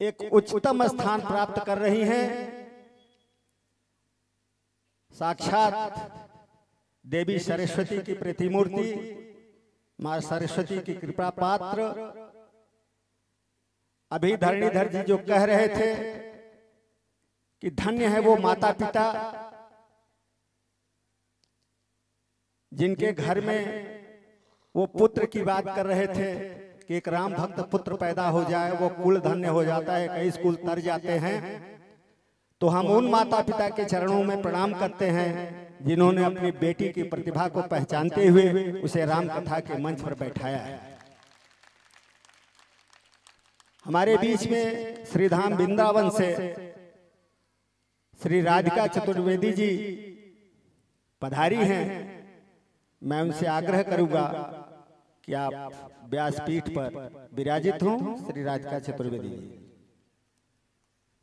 एक उच्चतम स्थान प्राप्त कर रही हैं। साक्षात देवी सरस्वती की प्रतिमूर्ति, मां सरस्वती की कृपा पात्र। अभी धरणीधर जी जो कह रहे थे कि धन्य है वो माता पिता जिनके घर में वो पुत्र की बात कर रहे थे कि एक राम भक्त पुत्र पैदा हो जाए, वो कुल धन्य हो जाता है, कई कुल तर जाते हैं। तो हम उन माता पिता के चरणों में प्रणाम करते हैं जिन्होंने अपनी बेटी की प्रतिभा को पहचानते हुए उसे राम कथा के मंच पर बैठाया है। हमारे बीच में श्रीधाम वृंदावन से श्री राधिका चतुर्वेदी जी पधारी हैं। मैं उनसे आग्रह करूंगा कि आप व्यासपीठ पर विराजित हों। श्री राधिका चतुर्वेदी जी,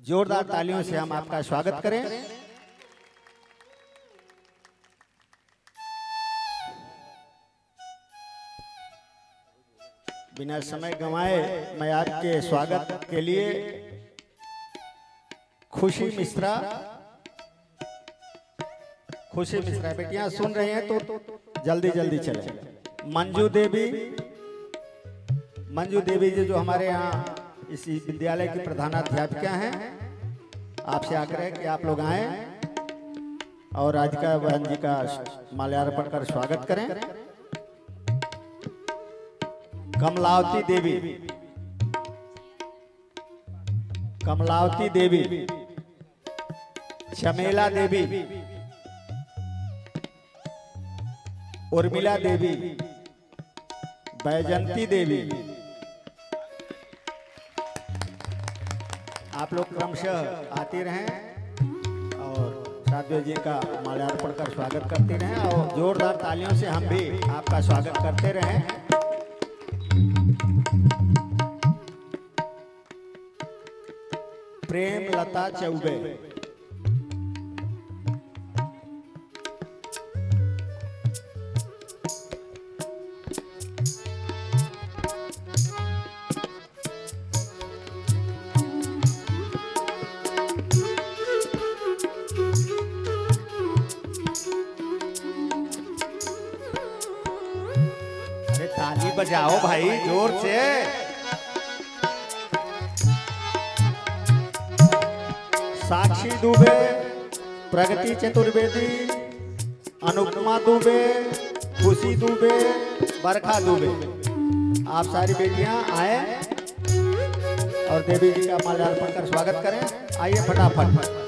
जोरदार तालियों से हम आपका स्वागत करें। बिना समय गंवाए मैं आपके स्वागत के लिए खुशी मिश्रा बेटियां सुन रहे हैं तो जल्दी जल्दी चले। मंजू देवी जी जो हमारे यहाँ इस विद्यालय की प्रधानाध्यापिका हैं, आपसे आग्रह है कि आप लोग आए और राधिका बहन जी का माल्यार्पण कर स्वागत करें। कमलावती देवी, चमेला देवी, उर्मिला देवी, बैजंती देवी, आप लोग क्रमशः आते रहें और साध्वी जी का माल्यार्पण कर स्वागत करते रहें और जोरदार तालियों से हम भी आपका स्वागत करते रहें। प्रेम लता चौबे, ताली बजाओ भाई जोर से। साक्षी दुबे, प्रगति चतुर्वेदी, अनुपमा दुबे, खुशी दुबे, बरखा दुबे, आप सारी बेटियां आए और देवी जी का माल्यार्पण कर स्वागत करें। आइए फटाफट।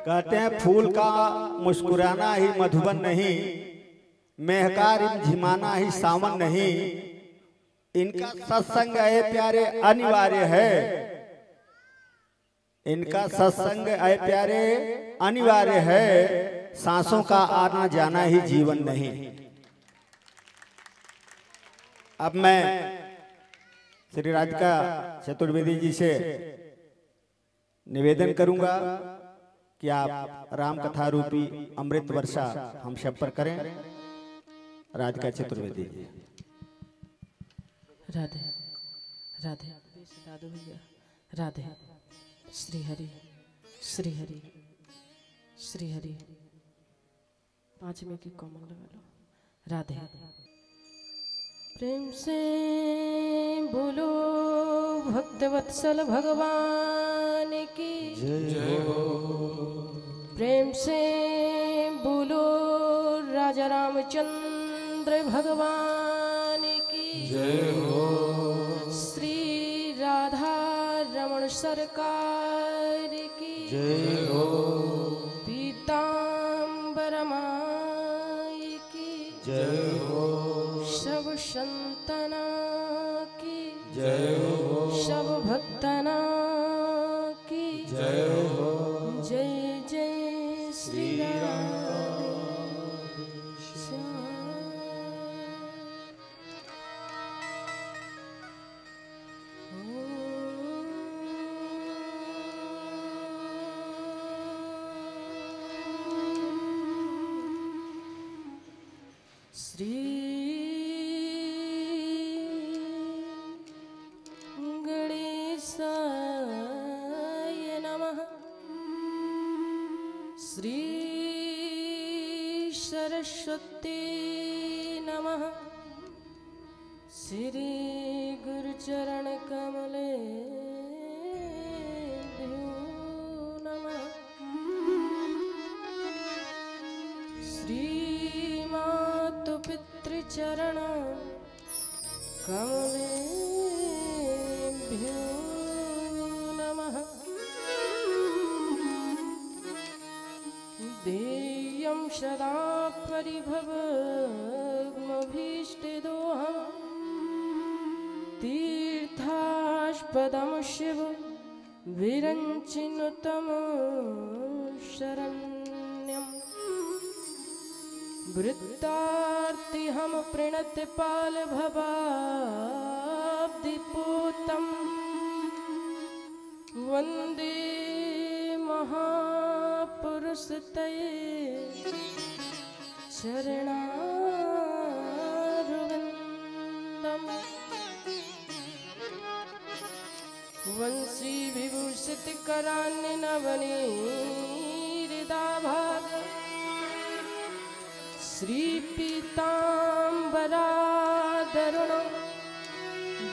कहते हैं फूल का मुस्कुराना ही मधुबन नहीं, महका झिमाना ही सावन नहीं, इनका सत्संग है प्यारे अनिवार्य है, इनका सत्संग है प्यारे अनिवार्य है, सांसों का आना जाना ही जीवन नहीं। अब मैं श्री राधिका चतुर्वेदी जी से निवेदन करूंगा कि आप राम कथा रूपी अमृत वर्षा हम सब पर करें। राधिका चतुर्वेदी जी। राधे राधे दादू भैया, राधे। श्री हरि श्री हरि श्री हरि। 5 में की कॉमन लगा लो। राधे। प्रेम से बोलो भक्तवत्सल भगवान की जय हो। प्रेम से बोलो राजा रामचंद्र भगवान की जय हो। श्री राधा रमण सरकार की जय हो। पीताम्बर माई की जय हो। सब संतना की जय हो। सब भक्तना की जय हो। जय जय श्री राम। श्री गणेशाय नमः। श्री सरस्वती नमः। श्री गुरुचरण कमले नमः। श्रीमातु पितृचरण कमलेभ्यो नमः। देयं सदा परिभवमभीष्टदोहं तीर्थास्पदं शिव विरञ्चिनुतं शरण्यम्। वृत्तार्तिहं प्रणतपाल भवाब्धिपूतं वन्दे महापुरुषते चरणारविन्दम्। वंशी विभूषितकरान्यनवनीहृदाभाग श्री पीताम्बराधरुण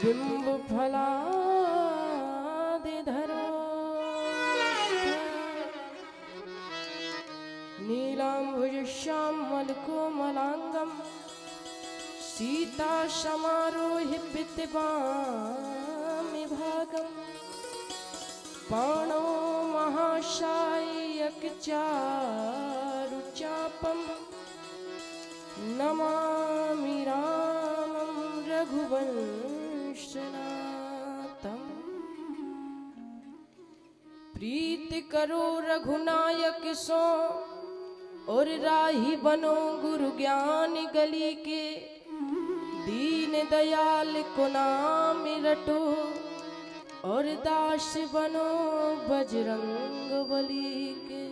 बिम्बफलादिधरो नीलाम्बुजश्यामलकोमलाङ्गं सीतासमारोहि विद्यवामि भागं। पाणौ महाशायकचारुचापं नमामि रामं रघुवंशनाथम्। प्रीति करो रघुनायक सो और राही बनो गुरु ज्ञान गली के। दीन दयाल को नाम रटो और दास बनो बजरंग बली के।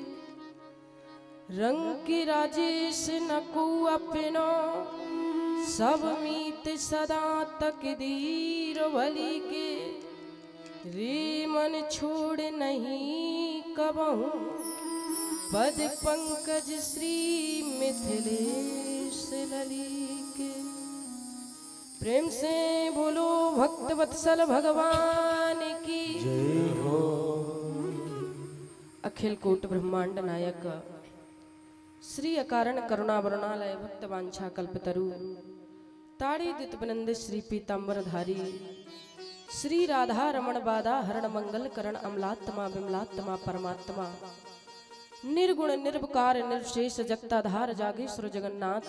रंग की राजेश नकु अपनो सब मीत सदा तकदीर वली के। रे मन छोड़ नहीं कबहू पद पंकज श्री मिथिलेश लली के। प्रेम से बोलो भक्त वत्सल भगवान की जय हो। अखिल कोट ब्रह्मांड नायक श्री अकारण करुणा वरुणालय भक्त वांछा कल्पतरु ताड़ी दितबनंद श्री पीताम्बरधारी श्री राधा रमण बादा हरण मंगल करण अमलात्मा विमलात्मा परमात्मा निर्गुण निर्विकार निर्शेष जगताधार जागेश्वर जगन्नाथ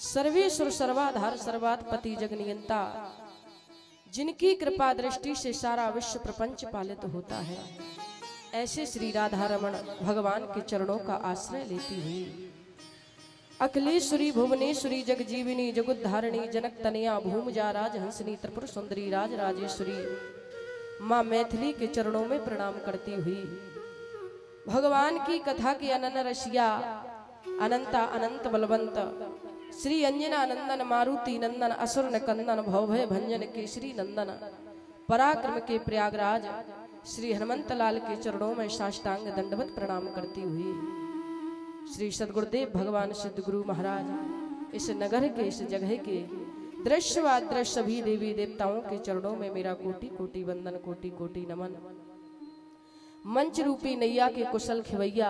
सर्वेश्वर सर्वाधार सर्वात्पति जगनियंता जिनकी कृपा दृष्टि से सारा विश्व प्रपंच पालित होता है। ऐसे श्री राधा रमण भगवान के चरणों का आश्रय लेती हुई अखिलेश्वरी भुवनेश्वरी जगजीविनी जगुद्धारिणी जनक तनया भूमजा राज हंसनी त्रिपुर सुंदरी राज राजेश्वरी माँ मैथिली के चरणों में प्रणाम करती हुई भगवान की कथा के अनन रसिया अनंता अनंत बलवंत श्री अंजना नंदन मारुति नंदन असुर कंदन भवभय भंजन केसरी नंदन पराक्रम के प्रयागराज श्री हनुमंत लाल के चरणों में साष्टांग दंडवत प्रणाम करती हुई श्री सदगुरुदेव भगवान सिद्ध गुरु महाराज इस नगर के इस जगह के दृश्य व अदृश्य सभी देवी देवताओं के चरणों में मेरा कोटि कोटि वंदन कोटि कोटि नमन। मंच रूपी नैया के कुशल खिवैया,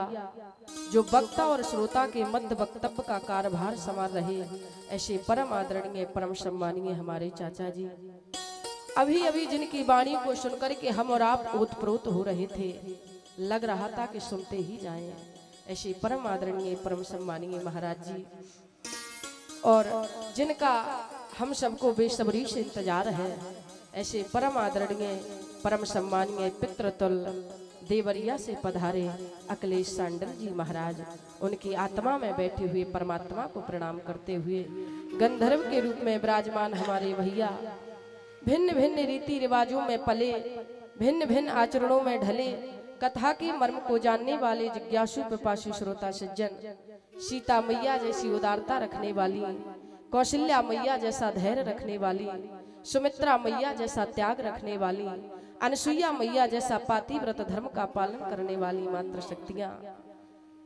जो वक्ता और श्रोता के मध्य वक्तव्य का कार्यभार संभाल रहे, ऐसे परम आदरणीय परम सम्मानीय हमारे चाचा जी, अभी अभी जिनकी वाणी को सुनकर के हम और आप ओतप्रोत हो रहे थे, लग रहा था कि सुनते ही जाएं। ऐसे परम आदरणीय परम सम्मानीय महाराज जी, और जिनका हम सबको बेसब्री से इंतजार है, ऐसे परम आदरणीय परम सम्मानीय पितृतुल्य देवरिया से पधारे अखिलेश सांडल जी महाराज, उनकी आत्मा में बैठे हुए परमात्मा को प्रणाम करते हुए गंधर्व के रूप में विराजमान हमारे भैया, भिन्न भिन्न रीति रिवाजों में पले, भिन्न भिन्न आचरणों में ढले, कथा के मर्म को जानने वाले जिज्ञासु पिपासु श्रोता सज्जन, सीता मैया जैसी उदारता रखने वाली, कौशल्या मैया जैसा धैर्य रखने वाली, सुमित्रा मैया जैसा त्याग रखने वाली, अनसुईया मैया जैसा पातिव्रत धर्म का पालन करने वाली मात्र शक्तियां,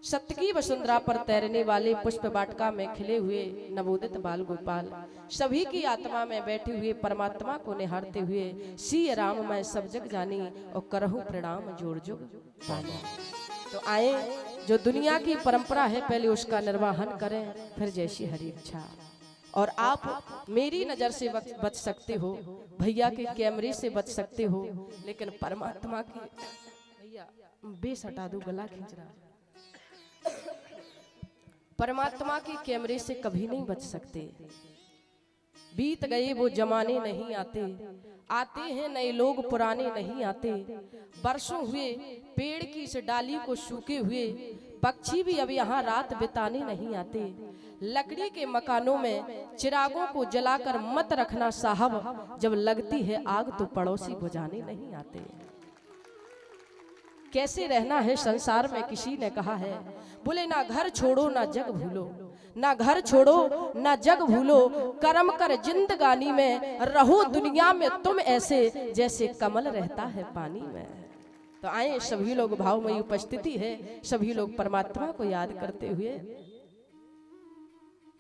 सत्य की वसुंधरा पर तैरने वाले पुष्प वाटिका में खिले हुए नवोदित बाल गोपाल, सभी की आत्मा में बैठे हुए परमात्मा को निहारते हुए सी राम मैं सब जग जानी और करहूं प्रणाम जोड़ जुग पानी। तो आए, जो दुनिया की परंपरा है पहले उसका निर्वाहन करें, फिर जैसी हरी इच्छा। और आप मेरी नजर से बच सकते हो, भैया के कैमरे से बच सकते हो, लेकिन परमात्मा की, भैया बेस हटा दो, गला खींच रहा, परमात्मा के कैमरे से कभी नहीं बच सकते। बीत गए वो जमाने नहीं आते, आते हैं नए लोग पुराने नहीं आते। बरसों हुए पेड़ की इस डाली को सूखे हुए, पक्षी भी अब यहाँ रात बिताने नहीं आते। लकड़ी के मकानों में चिरागों को जलाकर मत रखना साहब, जब लगती है आग तो पड़ोसी बुझाने नहीं आते। कैसे रहना है संसार में किसी ने कहा है, बोले ना घर छोड़ो ना जग भूलो, ना घर छोड़ो ना जग भूलो, कर्म कर जिंदगानी में, रहो दुनिया में तुम ऐसे जैसे कमल रहता है पानी में। तो आए, सभी लोग भावमयी उपस्थिति है, सभी लोग परमात्मा को याद करते हुए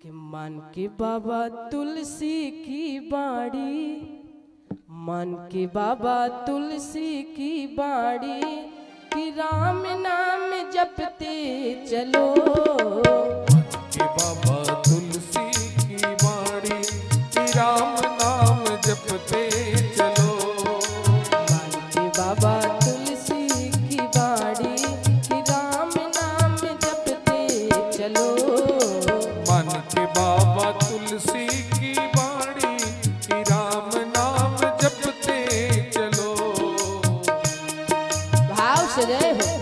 कि मान के बाबा तुलसी की बाड़ी, मान के बाबा तुलसी की बाड़ी, कि राम नाम जपते चलो। कि बाबा तुलसी की बाड़ी, कि राम नाम जपते चलो। मान के बाबा तुलसी की बाड़ी, कि राम नाम जपते चलो। मन के बाबा तुलसी की बाड़ी, कि राम नाम जपते चलो। भाव से जय हो।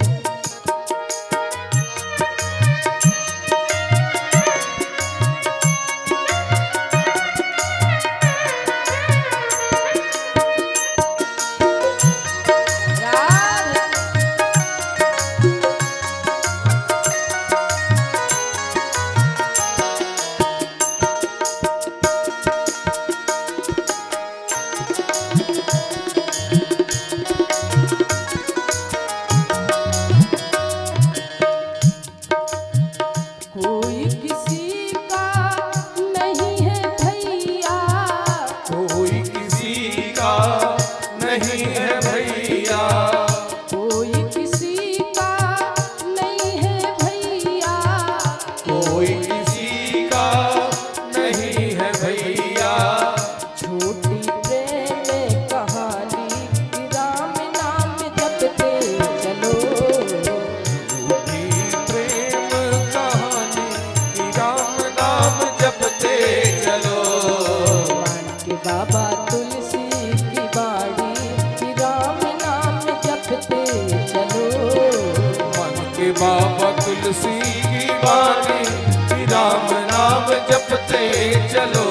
कोई किसी का नहीं है भैया, कोई किसी का नहीं है भैया, कोई किसी का नहीं है भैया, कोई किसी का नहीं है भैया। छोटी प्रेम कहानी, कि राम नाम जपते चलो। झूठी प्रेम कहानी, कि राम नाम जपते चलो। मान के बाबा तुलसी की बाड़ी, कि राम नाम जपते चलो। मन के बाबा तुलसी की बाड़ी, कि राम नाम जपते चलो।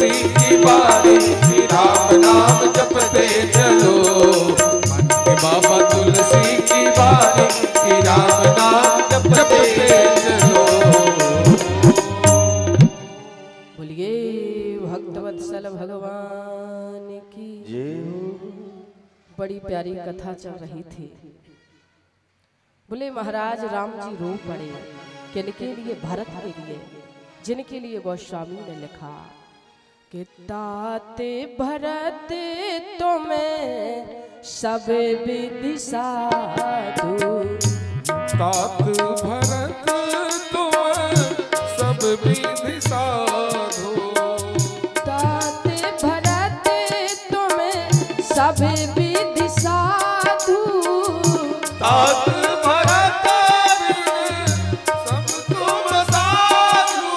तुलसी की बारी कि राम नाम जपते चलो। मन के बाबा तुलसी की बारी कि राम नाम जपते चलो। बोलिए भक्तवत्सल भगवान की बड़ी प्यारी कथा चल रही थी। बोले महाराज राम जी रो पड़े, किनके लिए? भरत के लिए, जिनके लिए गोस्वामी ने लिखा कि ताते भरत तुम्हें सब विधि साधु। तात भरत तुम्हें सब विधि साधु। ताते भरत तुम्हें सब विधि साधु। तात भरत सब तुम साधु।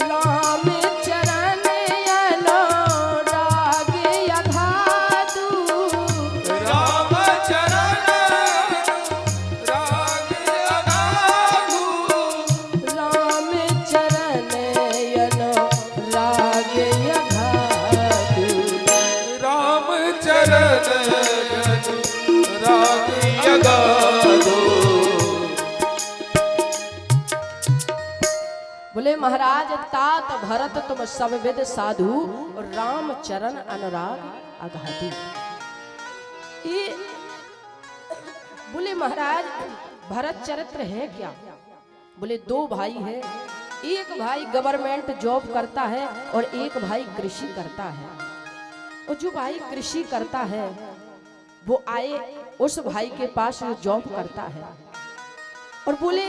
राम चरण अनुराग अगाधु। राम चरण राग अगाधु। राम चरण अनुराग अगाधु। राम चरण राग अगाधु। बोले महाराज तात भरत तुम सब विद साधु और राम चरण अनुराग अगाधु। ये बोले महाराज भरत चरित्र है क्या? बोले दो भाई है, एक भाई गवर्नमेंट जॉब करता है और एक भाई कृषि करता है। और जो भाई कृषि करता है वो आए उस भाई के पास जो जॉब करता है और बोले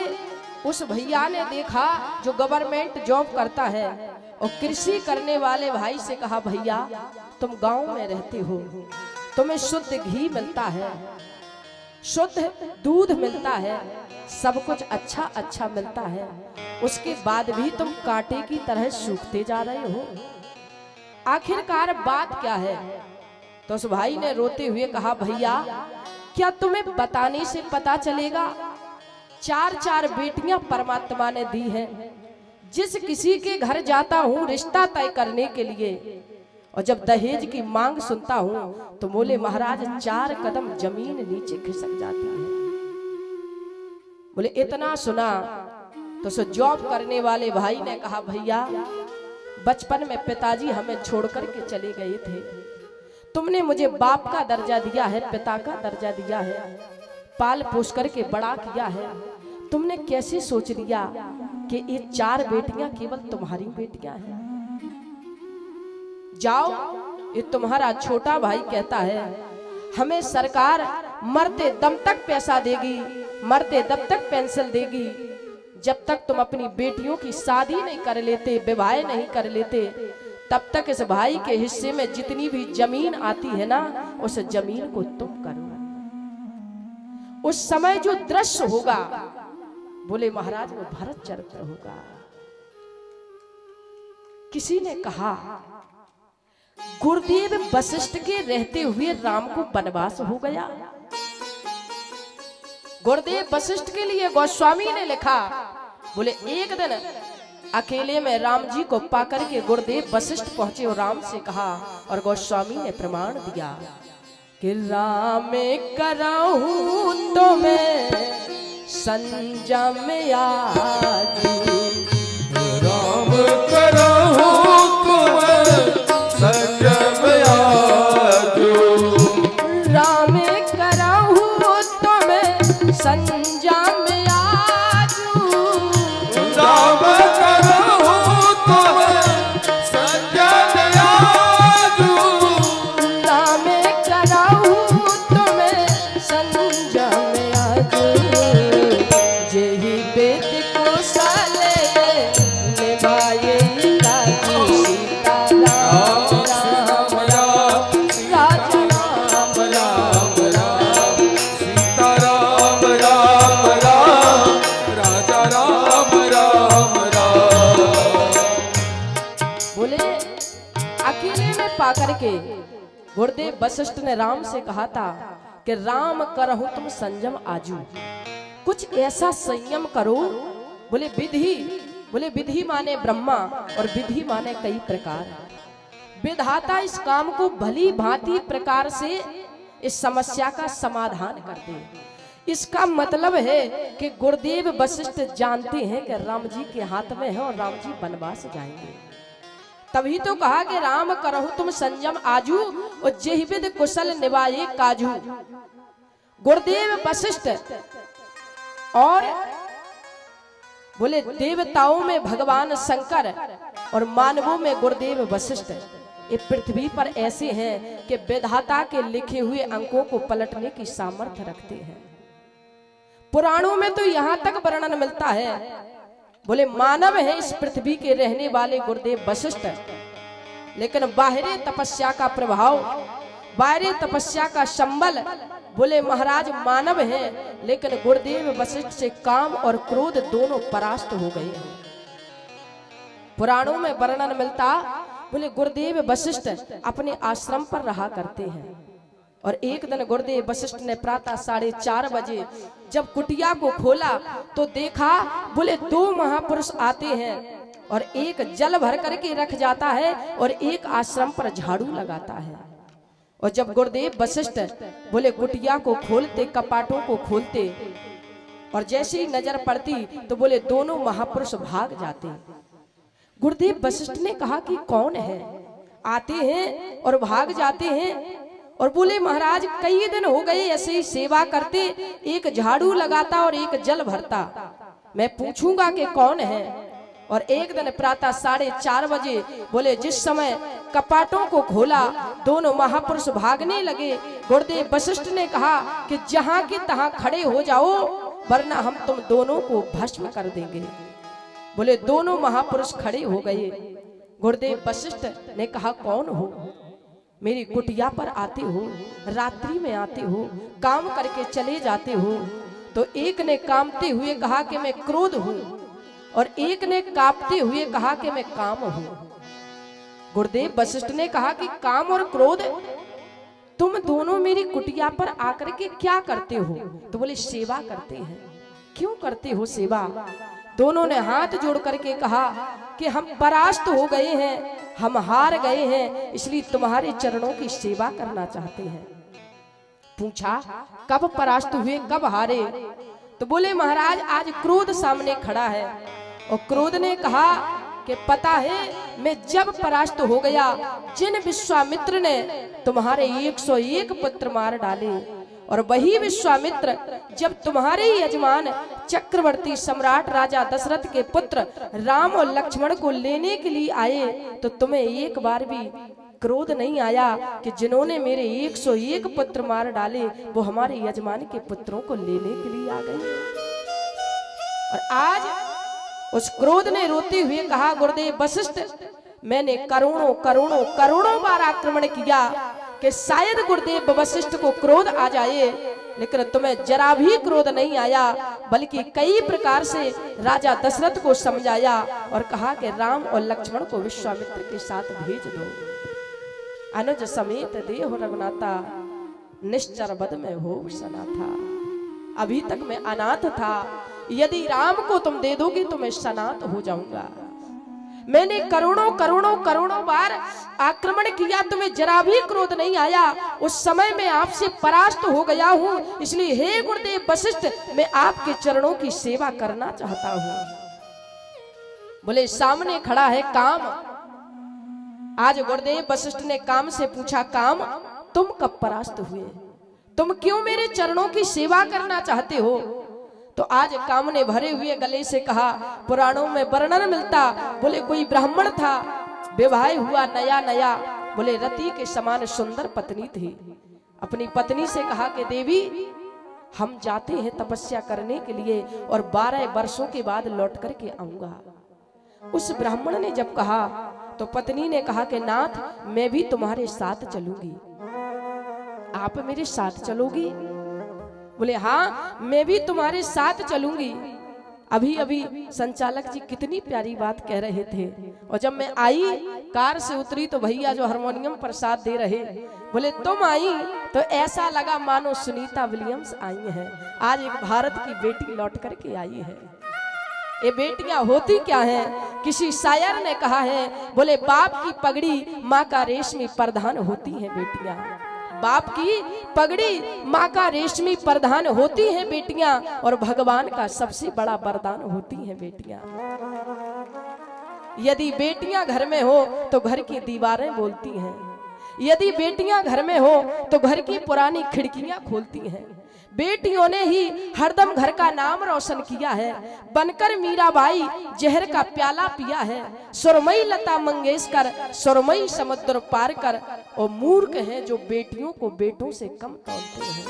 उस भैया ने देखा जो गवर्नमेंट जॉब करता है और कृषि करने वाले भाई से कहा भैया तुम गांव में रहते हो, तुम्हें शुद्ध घी मिलता है, शुद्ध दूध मिलता है, सब कुछ अच्छा अच्छा मिलता है, उसके बाद भी तुम कांटे की तरह सूखते जा रहे हो, आखिरकार बात क्या है? तो उस भाई ने रोते हुए कहा भैया क्या तुम्हें बताने से पता चलेगा? चार चार बेटियां परमात्मा ने दी है। जिस किसी के घर जाता हूँ रिश्ता तय करने के लिए और जब दहेज की मांग सुनता हूँ तो बोले महाराज 4 कदम जमीन नीचे खिसक जाती है। बोले इतना सुना तो सो जॉब करने वाले भाई ने कहा भैया बचपन में पिताजी हमें छोड़ करके चले गए थे, तुमने मुझे बाप का दर्जा दिया है, पिता का दर्जा दिया है, पाल पोस करके बड़ा किया है, तुमने कैसे सोच लिया कि ये 4 बेटियां केवल तुम्हारी बेटियां हैं? जाओ, ये तुम्हारा छोटा भाई कहता है हमें सरकार मरते दम तक पैसा देगी, मरते दम तक पेंशन देगी, जब तक तुम अपनी बेटियों की शादी नहीं कर लेते, विवाह नहीं कर लेते, तब तक इस भाई के हिस्से में जितनी भी जमीन आती है ना उस जमीन को तुम करो। उस समय जो दृश्य होगा बोले महाराज वो भरत चरित्र होगा। किसी ने कहा गुरुदेव वशिष्ठ के रहते हुए राम को वनवास हो गया। गुरुदेव वशिष्ठ के लिए गोस्वामी ने लिखा, बोले एक दिन अकेले में राम जी को पाकर के गुरुदेव वशिष्ठ पहुंचे और राम से कहा और गोस्वामी ने प्रमाण दिया कि राम कराऊं तो मैं संजम यादू। राम कराऊं तो मैं संजम यादू। राम कराऊं तो मैं संजम यादू। राम कराऊं तो मैं संजम यादू। राम कराऊं तो मैं संजम यादू। जेहि वेद को साले निभाए काजी सीता राम राम राम राजा राम राम राम सीता राम राम राम राजा राम राम राम। बोले अकेले में पाकर के गुरुदेव वशिष्ठ ने राम से कहा था कि राम करहु तुम संयम आजू, कुछ ऐसा संयम करो, बोले विधि बोले विधि माने ब्रह्मा और विधि माने कई प्रकार। विधाता इस काम को भली भांति प्रकार से इस समस्या का समाधान कर दे। इसका मतलब है कि गुरुदेव वशिष्ठ जानते हैं कि राम जी के हाथ में है और राम जी वनवास जाएंगे। तभी तो कहा कि राम करहु तुम संयम आजू और जेहि विद कुशल निभाए काजू। गुरुदेव वशिष्ठ और बोले देवताओं में भगवान शंकर और मानवों में गुरुदेव वशिष्ठ, ये पृथ्वी पर ऐसे हैं कि विधाता के लिखे हुए अंकों को पलटने की सामर्थ्य रखते हैं। पुराणों में तो यहाँ तक वर्णन मिलता है, बोले मानव है इस पृथ्वी के रहने वाले गुरुदेव वशिष्ठ, लेकिन बाहरी तपस्या का प्रभाव, बाहरी तपस्या का संबल, बोले महाराज मानव हैं, लेकिन गुरुदेव वशिष्ठ से काम और क्रोध दोनों परास्त हो गए हैं। पुराणों में वर्णन मिलता, बोले गुरुदेव वशिष्ठ अपने आश्रम पर रहा करते हैं और एक दिन गुरुदेव वशिष्ठ ने प्रातः 4:30 बजे जब कुटिया को खोला तो देखा, बोले 2 महापुरुष आते हैं और एक जल भर करके रख जाता है और एक आश्रम पर झाड़ू लगाता है। और जब गुरुदेव वशिष्ठ बोले कुटिया को खोलते, कपाटों को खोलते और जैसे ही नजर पड़ती तो बोले दोनों महापुरुष भाग जाते। गुरुदेव वशिष्ठ ने कहा कि कौन है, आते हैं और भाग जाते हैं। और बोले महाराज कई दिन हो गए ऐसे ही सेवा करते, एक झाड़ू लगाता और एक जल भरता, मैं पूछूंगा कि कौन है। और एक दिन प्रातः 4:30 बजे बोले जिस समय कपाटों को खोला, दोनों महापुरुष भागने लगे। गुरुदेव वशिष्ठ ने कहा कि जहां के तहां खड़े हो जाओ वरना हम तुम दोनों को भस्म कर देंगे। बोले दोनों महापुरुष खड़े हो गए। गुरुदेव वशिष्ठ ने कहा कौन हो, मेरी कुटिया पर आते हो, रात्रि में आते हो, काम करके चले जाते हो। तो एक ने कामते हुए कहा कि मैं क्रोध हूं और एक ने कांपते हुए कहा कि मैं काम हूं। गुरुदेव वशिष्ठ ने कहा कि काम और क्रोध तुम दोनों मेरी कुटिया पर आकर के क्या करते हो? तो बोले सेवा करते हैं। क्यों करते हो सेवा? दोनों ने हाथ जोड़ करके कहा कि हम परास्त हो गए हैं, हम हार गए हैं, इसलिए तुम्हारे चरणों की सेवा करना चाहते हैं। पूछा कब परास्त हुए, कब हारे? तो बोले महाराज आज क्रोध सामने खड़ा है। और क्रोध ने कहा कि पता है मैं जब परास्त हो गया, जिन विश्वामित्र ने तुम्हारे 101 पुत्र मार डाले, और वही विश्वामित्र जब तुम्हारे यजमान चक्रवर्ती सम्राट राजा दशरथ के पुत्र राम और लक्ष्मण को लेने के लिए आए तो तुम्हें एक बार भी क्रोध नहीं आया कि जिन्होंने मेरे 101 पुत्र मार डाले वो हमारे यजमान के पुत्रों को लेने के लिए आ गए। और आज उस क्रोध ने रोते हुए कहा गुरुदेव वशिष्ठ मैंने करोड़ों करोड़ों करोड़ों बार आक्रमण किया कि शायद गुरुदेव वशिष्ठ को क्रोध आ जाए, लेकिन तुम्हें जरा भी क्रोध नहीं आया, बल्कि कई प्रकार से राजा दशरथ को समझाया और कहा कि राम और लक्ष्मण को विश्वामित्र के साथ भेज दो। अनुज समेत देह रघुनाथा, निश्चर बद में हो सना था। अभी तक मैं अनाथ था, यदि राम को तुम दे दोगे तो मैं सनात हो जाऊंगा। मैंने करोड़ों करोड़ों करोड़ों बार आक्रमण किया, तुम्हें जरा भी क्रोध नहीं आया। उस समय मैं आपसे परास्त हो गया हूं, इसलिए हे गुरुदेव वशिष्ठ मैं आपके चरणों की सेवा करना चाहता हूं। बोले सामने खड़ा है काम। आज गुरुदेव वशिष्ठ ने काम से पूछा काम तुम कब परास्त हुए, तुम क्यों मेरे चरणों की सेवा करना चाहते हो? तो आज काम ने भरे हुए गले से कहा, पुराणों में वर्णन मिलता, बोले कोई ब्राह्मण था, विवाह हुआ नया नया, बोले रति के समान सुंदर पत्नी थी। अपनी पत्नी से कहा कि देवी हम जाते हैं तपस्या करने के लिए और 12 वर्षों के बाद लौट करके आऊंगा। उस ब्राह्मण ने जब कहा तो पत्नी ने कहा कि नाथ मैं भी तुम्हारे साथ चलूंगी, आप मेरे साथ चलोगी? बोले हाँ मैं भी तुम्हारे साथ चलूंगी। अभी अभी संचालक जी कितनी प्यारी बात कह रहे थे, और जब मैं आई कार से उतरी तो भैया जो हारमोनियम पर साथ दे रहे, बोले तुम आई तो ऐसा लगा मानो सुनीता विलियम्स आई हैं। आज एक भारत की बेटी लौट करके आई है। ये बेटियां होती क्या हैं? किसी शायर ने कहा है, बोले बाप की पगड़ी माँ का रेशमी प्रधान होती है बेटियां। बाप की पगड़ी माँ का रेशमी प्रधान होती हैं बेटियां, और भगवान का सबसे बड़ा वरदान होती हैं बेटियां। यदि बेटियां घर में हो तो घर की दीवारें बोलती हैं, यदि बेटियां घर में हो तो घर की पुरानी खिड़कियां खोलती हैं। बेटियों ने ही हरदम घर का नाम रोशन किया है। बनकर मीराबाई जहर का प्याला पिया है। सुरमई लता मंगेशकर सुरमई समुद्र पार कर, और मूर्ख हैं जो बेटियों को बेटों से कम तोलते हैं।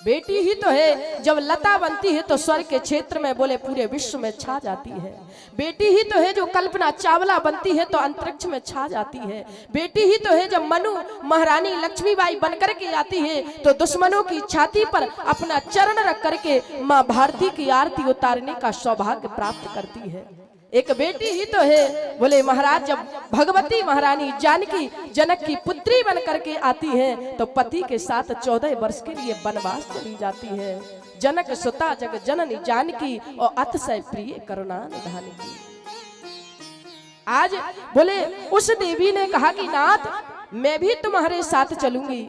बेटी ही तो है जब लता बनती है तो स्वर्ग के क्षेत्र में बोले पूरे विश्व में छा जाती है। बेटी ही तो है जो कल्पना चावला बनती है तो अंतरिक्ष में छा जाती है। बेटी ही तो है जब मनु महारानी लक्ष्मीबाई बनकर के आती है तो दुश्मनों की छाती पर अपना चरण रख करके माँ भारती की आरती उतारने का सौभाग्य प्राप्त करती है। एक बेटी ही तो है, बोले महाराज जब भगवती महारानी जानकी जनक की पुत्री बन करके आती है तो पति के साथ 14 वर्ष के लिए वनवास चली जाती है। जनक सुता जग जननी जानकी और अतिशय प्रिय करुणा निधान की। आज बोले उस देवी ने कहा कि नाथ मैं भी तुम्हारे साथ चलूंगी।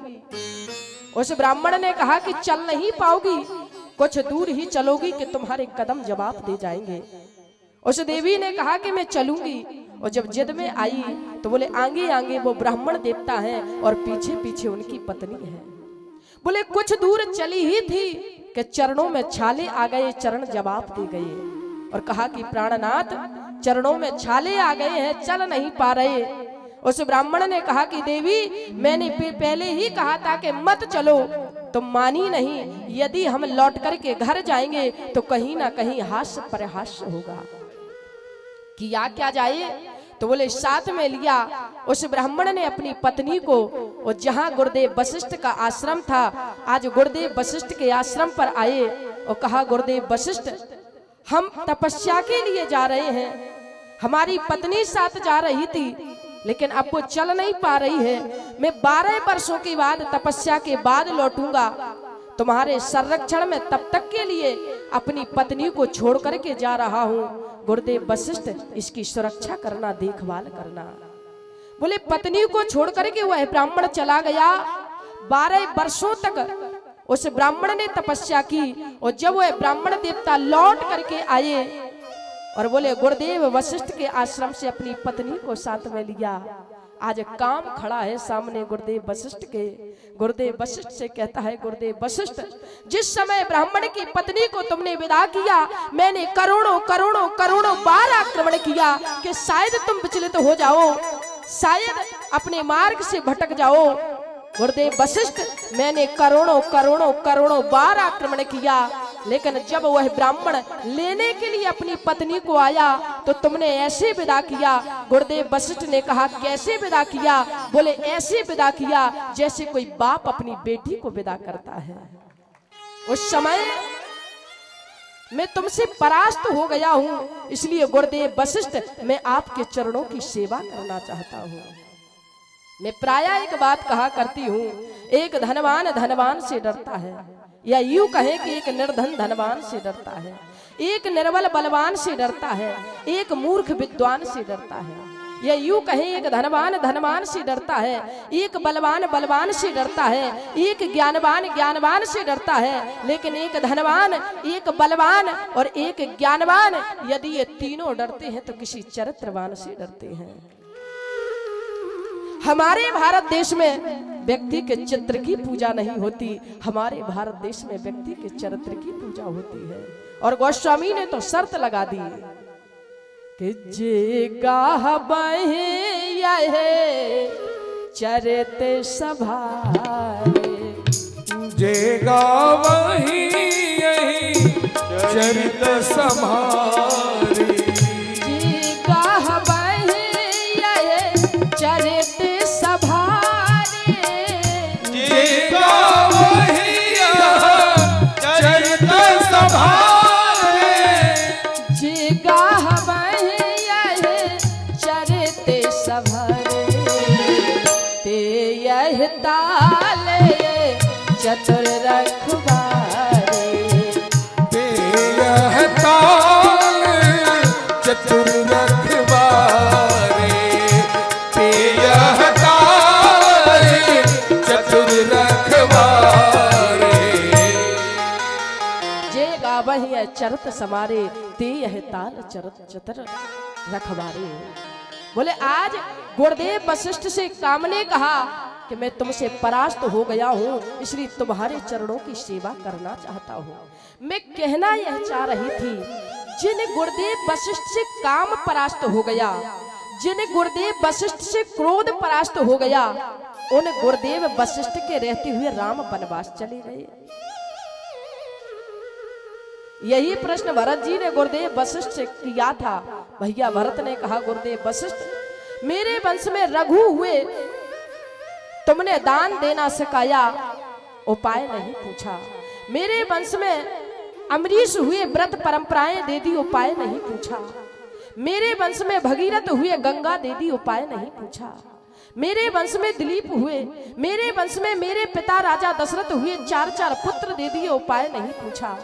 उस ब्राह्मण ने कहा कि चल नहीं पाओगी, कुछ दूर ही चलोगी कि तुम्हारे कदम जवाब दे जाएंगे। उस देवी ने कहा कि मैं चलूंगी, और जब जिद में आई तो बोले आगे आगे वो ब्राह्मण देवता है और पीछे पीछे उनकी पत्नी है। बोले कुछ दूर चली ही थी कि चरणों में छाले आ गए, चरण जवाब दे गए और कहा कि प्राणनाथ चरणों में छाले आ गए हैं, चल नहीं पा रहे। उस ब्राह्मण ने कहा कि देवी मैंने पहले ही कहा था कि मत चलो, तुम मानी नहीं। यदि हम लौट करके घर जाएंगे तो कहीं ना कहीं हास्य परहास्य होगा। किया क्या जाए? तो बोले साथ में लिया। उस ब्राह्मण ने अपनी पत्नी को, और जहां गुरुदेव वशिष्ठ का आश्रम था, आज गुरुदेव वशिष्ठ के आश्रम पर आए और कहा गुरुदेव वशिष्ठ हम तपस्या के लिए जा रहे हैं, हमारी पत्नी साथ जा रही थी लेकिन अब वो चल नहीं पा रही है। मैं 12 वर्षों के बाद तपस्या के बाद लौटूंगा, तुम्हारे संरक्षण में तब तक के लिए अपनी पत्नी को छोड़ करके जा रहा हूँ। गुरुदेव वशिष्ठ इसकी सुरक्षा करना, देखभाल करना। बोले पत्नी को छोड़ करके वह ब्राह्मण चला गया। 12 वर्षों तक उस ब्राह्मण ने तपस्या की, और जब वह ब्राह्मण देवता लौट करके आए और बोले गुरुदेव वशिष्ठ के आश्रम से अपनी पत्नी को साथ में लिया। आज काम खड़ा है सामने गुरुदेव वशिष्ठ के। गुरुदेव वशिष्ठ से कहता है गुरुदेव वशिष्ठ जिस समय ब्राह्मण की पत्नी को तुमने विदा किया, मैंने करोड़ों करोड़ों करोड़ों बार आक्रमण किया कि शायद तुम विचलित हो जाओ, शायद अपने मार्ग से भटक जाओ। गुरुदेव वशिष्ठ मैंने करोड़ों करोड़ों करोड़ों बार आक्रमण किया, लेकिन जब वह ब्राह्मण लेने के लिए अपनी पत्नी को आया तो तुमने ऐसे विदा किया। गुरुदेव वशिष्ठ ने कहा कैसे विदा किया? बोले ऐसे विदा किया जैसे कोई बाप अपनी बेटी को विदा करता है। उस समय मैं तुमसे परास्त हो गया हूँ, इसलिए गुरुदेव वशिष्ठ मैं आपके चरणों की सेवा करना चाहता हूँ। मैं प्रायः एक बात कहा करती हूँ, एक धनवान धनवान से डरता है, या यूं कहें कि एक निर्धन धनवान से डरता है, एक निर्बल बलवान से डरता है, एक मूर्ख विद्वान से डरता है। या यूं कहें एक धनवान धनवान से डरता है, एक बलवान बलवान से डरता है, एक ज्ञानवान ज्ञानवान से डरता है। लेकिन एक धनवान, एक बलवान और एक ज्ञानवान, यदि ये तीनों डरते हैं तो किसी चरित्रवान से डरते हैं। हमारे भारत देश में व्यक्ति के चित्र की पूजा नहीं होती, हमारे भारत देश में व्यक्ति के चरित्र की पूजा होती है। और गोस्वामी ने तो शर्त लगा दी कि जे गाहबहे यहे चरित सभारे, जे गावहि यही चरित सभारे, जे गाहबहे यहे चरित सभारे, जे गावहि यही चरित सभारे, जे गाहबहे यहे चरित सभारे, ते यह ताले चतुर रखवारे, ते यह चरत समारे, ते यह ताल चरत चतर रखवारे। बोले आज गुरुदेव वशिष्ठ से काम ने कहा कि मैं तुमसे परास्त हो गया हूँ, इसलिए तुम्हारे चरणों की सेवा करना चाहता हूँ। मैं कहना यह चाह रही थी, जिन गुरुदेव वशिष्ठ से काम परास्त हो गया, जिन गुरुदेव वशिष्ठ से क्रोध परास्त हो गया, उन गुरुदेव वशिष्ठ के रहते हुए राम वनवास चले गए। यही प्रश्न भरत जी ने गुरुदेव वशिष्ठ से किया था। भैया भरत ने कहा, गुरुदेव वशिष्ठ मेरे वंश में रघु हुए, तुमने दान देना सिखाया, उपाय नहीं पूछा। मेरे वंश में अमरीश हुए, व्रत परंपराएं दे दी, उपाय नहीं पूछा। मेरे वंश में भगीरथ हुए, गंगा दे दी, उपाय नहीं पूछा। मेरे वंश में दिलीप हुए, मेरे वंश में मेरे पिता राजा दशरथ हुए, 4 पुत्र दे दिए, उपाय नहीं पूछा।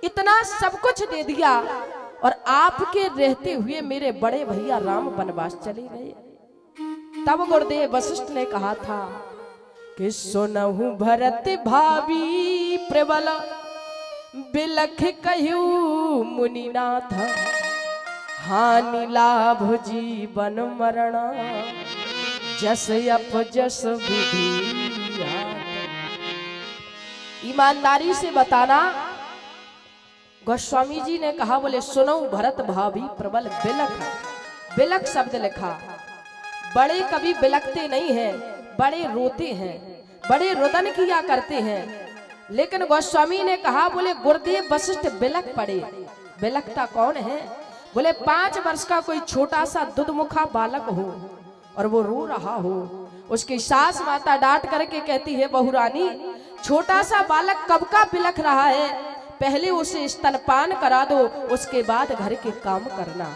इतना सब कुछ दे दिया और आपके रहते हुए मेरे बड़े भैया राम वनवास चले गए। तब गुरुदेव वशिष्ठ ने कहा था कि सुनहु भरत भावी प्रबल, बिलख कहू मुनिनाथ, हानि लाभ जीवन मरण, जस अप जस विधि। ईमानदारी से बताना, गोस्वामी जी ने कहा, बोले सुनो भरत भावी प्रबल, बिलख, बिलख शब्द लिखा। बड़े कभी बिलखते नहीं हैं, बड़े रोते हैं, बड़े रुदन किया करते हैं। लेकिन गोस्वामी ने कहा, बोले गुरुदेव वशिष्ठ बिलख पड़े। बिलखता कौन है? बोले 5 वर्ष का कोई छोटा सा दुधमुखा बालक हो और वो रो रहा हो, उसकी सास माता डांट करके कहती है, बहुरानी छोटा सा बालक कब का बिलख रहा है, पहले उसे स्तनपान करा दो, उसके बाद घर के काम करना।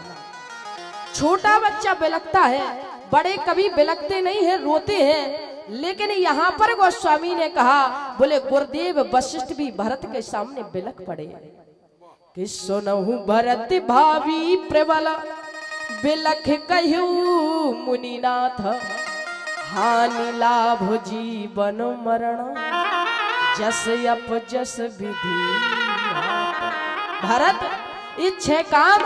छोटा बच्चा बिलखता है, बड़े कभी बिलखते नहीं है, रोते हैं। लेकिन यहाँ पर गोस्वामी ने कहा, बोले गुरुदेव वशिष्ठ भी भरत के सामने बिलख पड़े कि सुनहु भरत भावी प्रबल, बिलख कहू मुनिनाथ, हानि लाभ जीवन मरण, जस अप जस विधि। भरत, ये 6 काम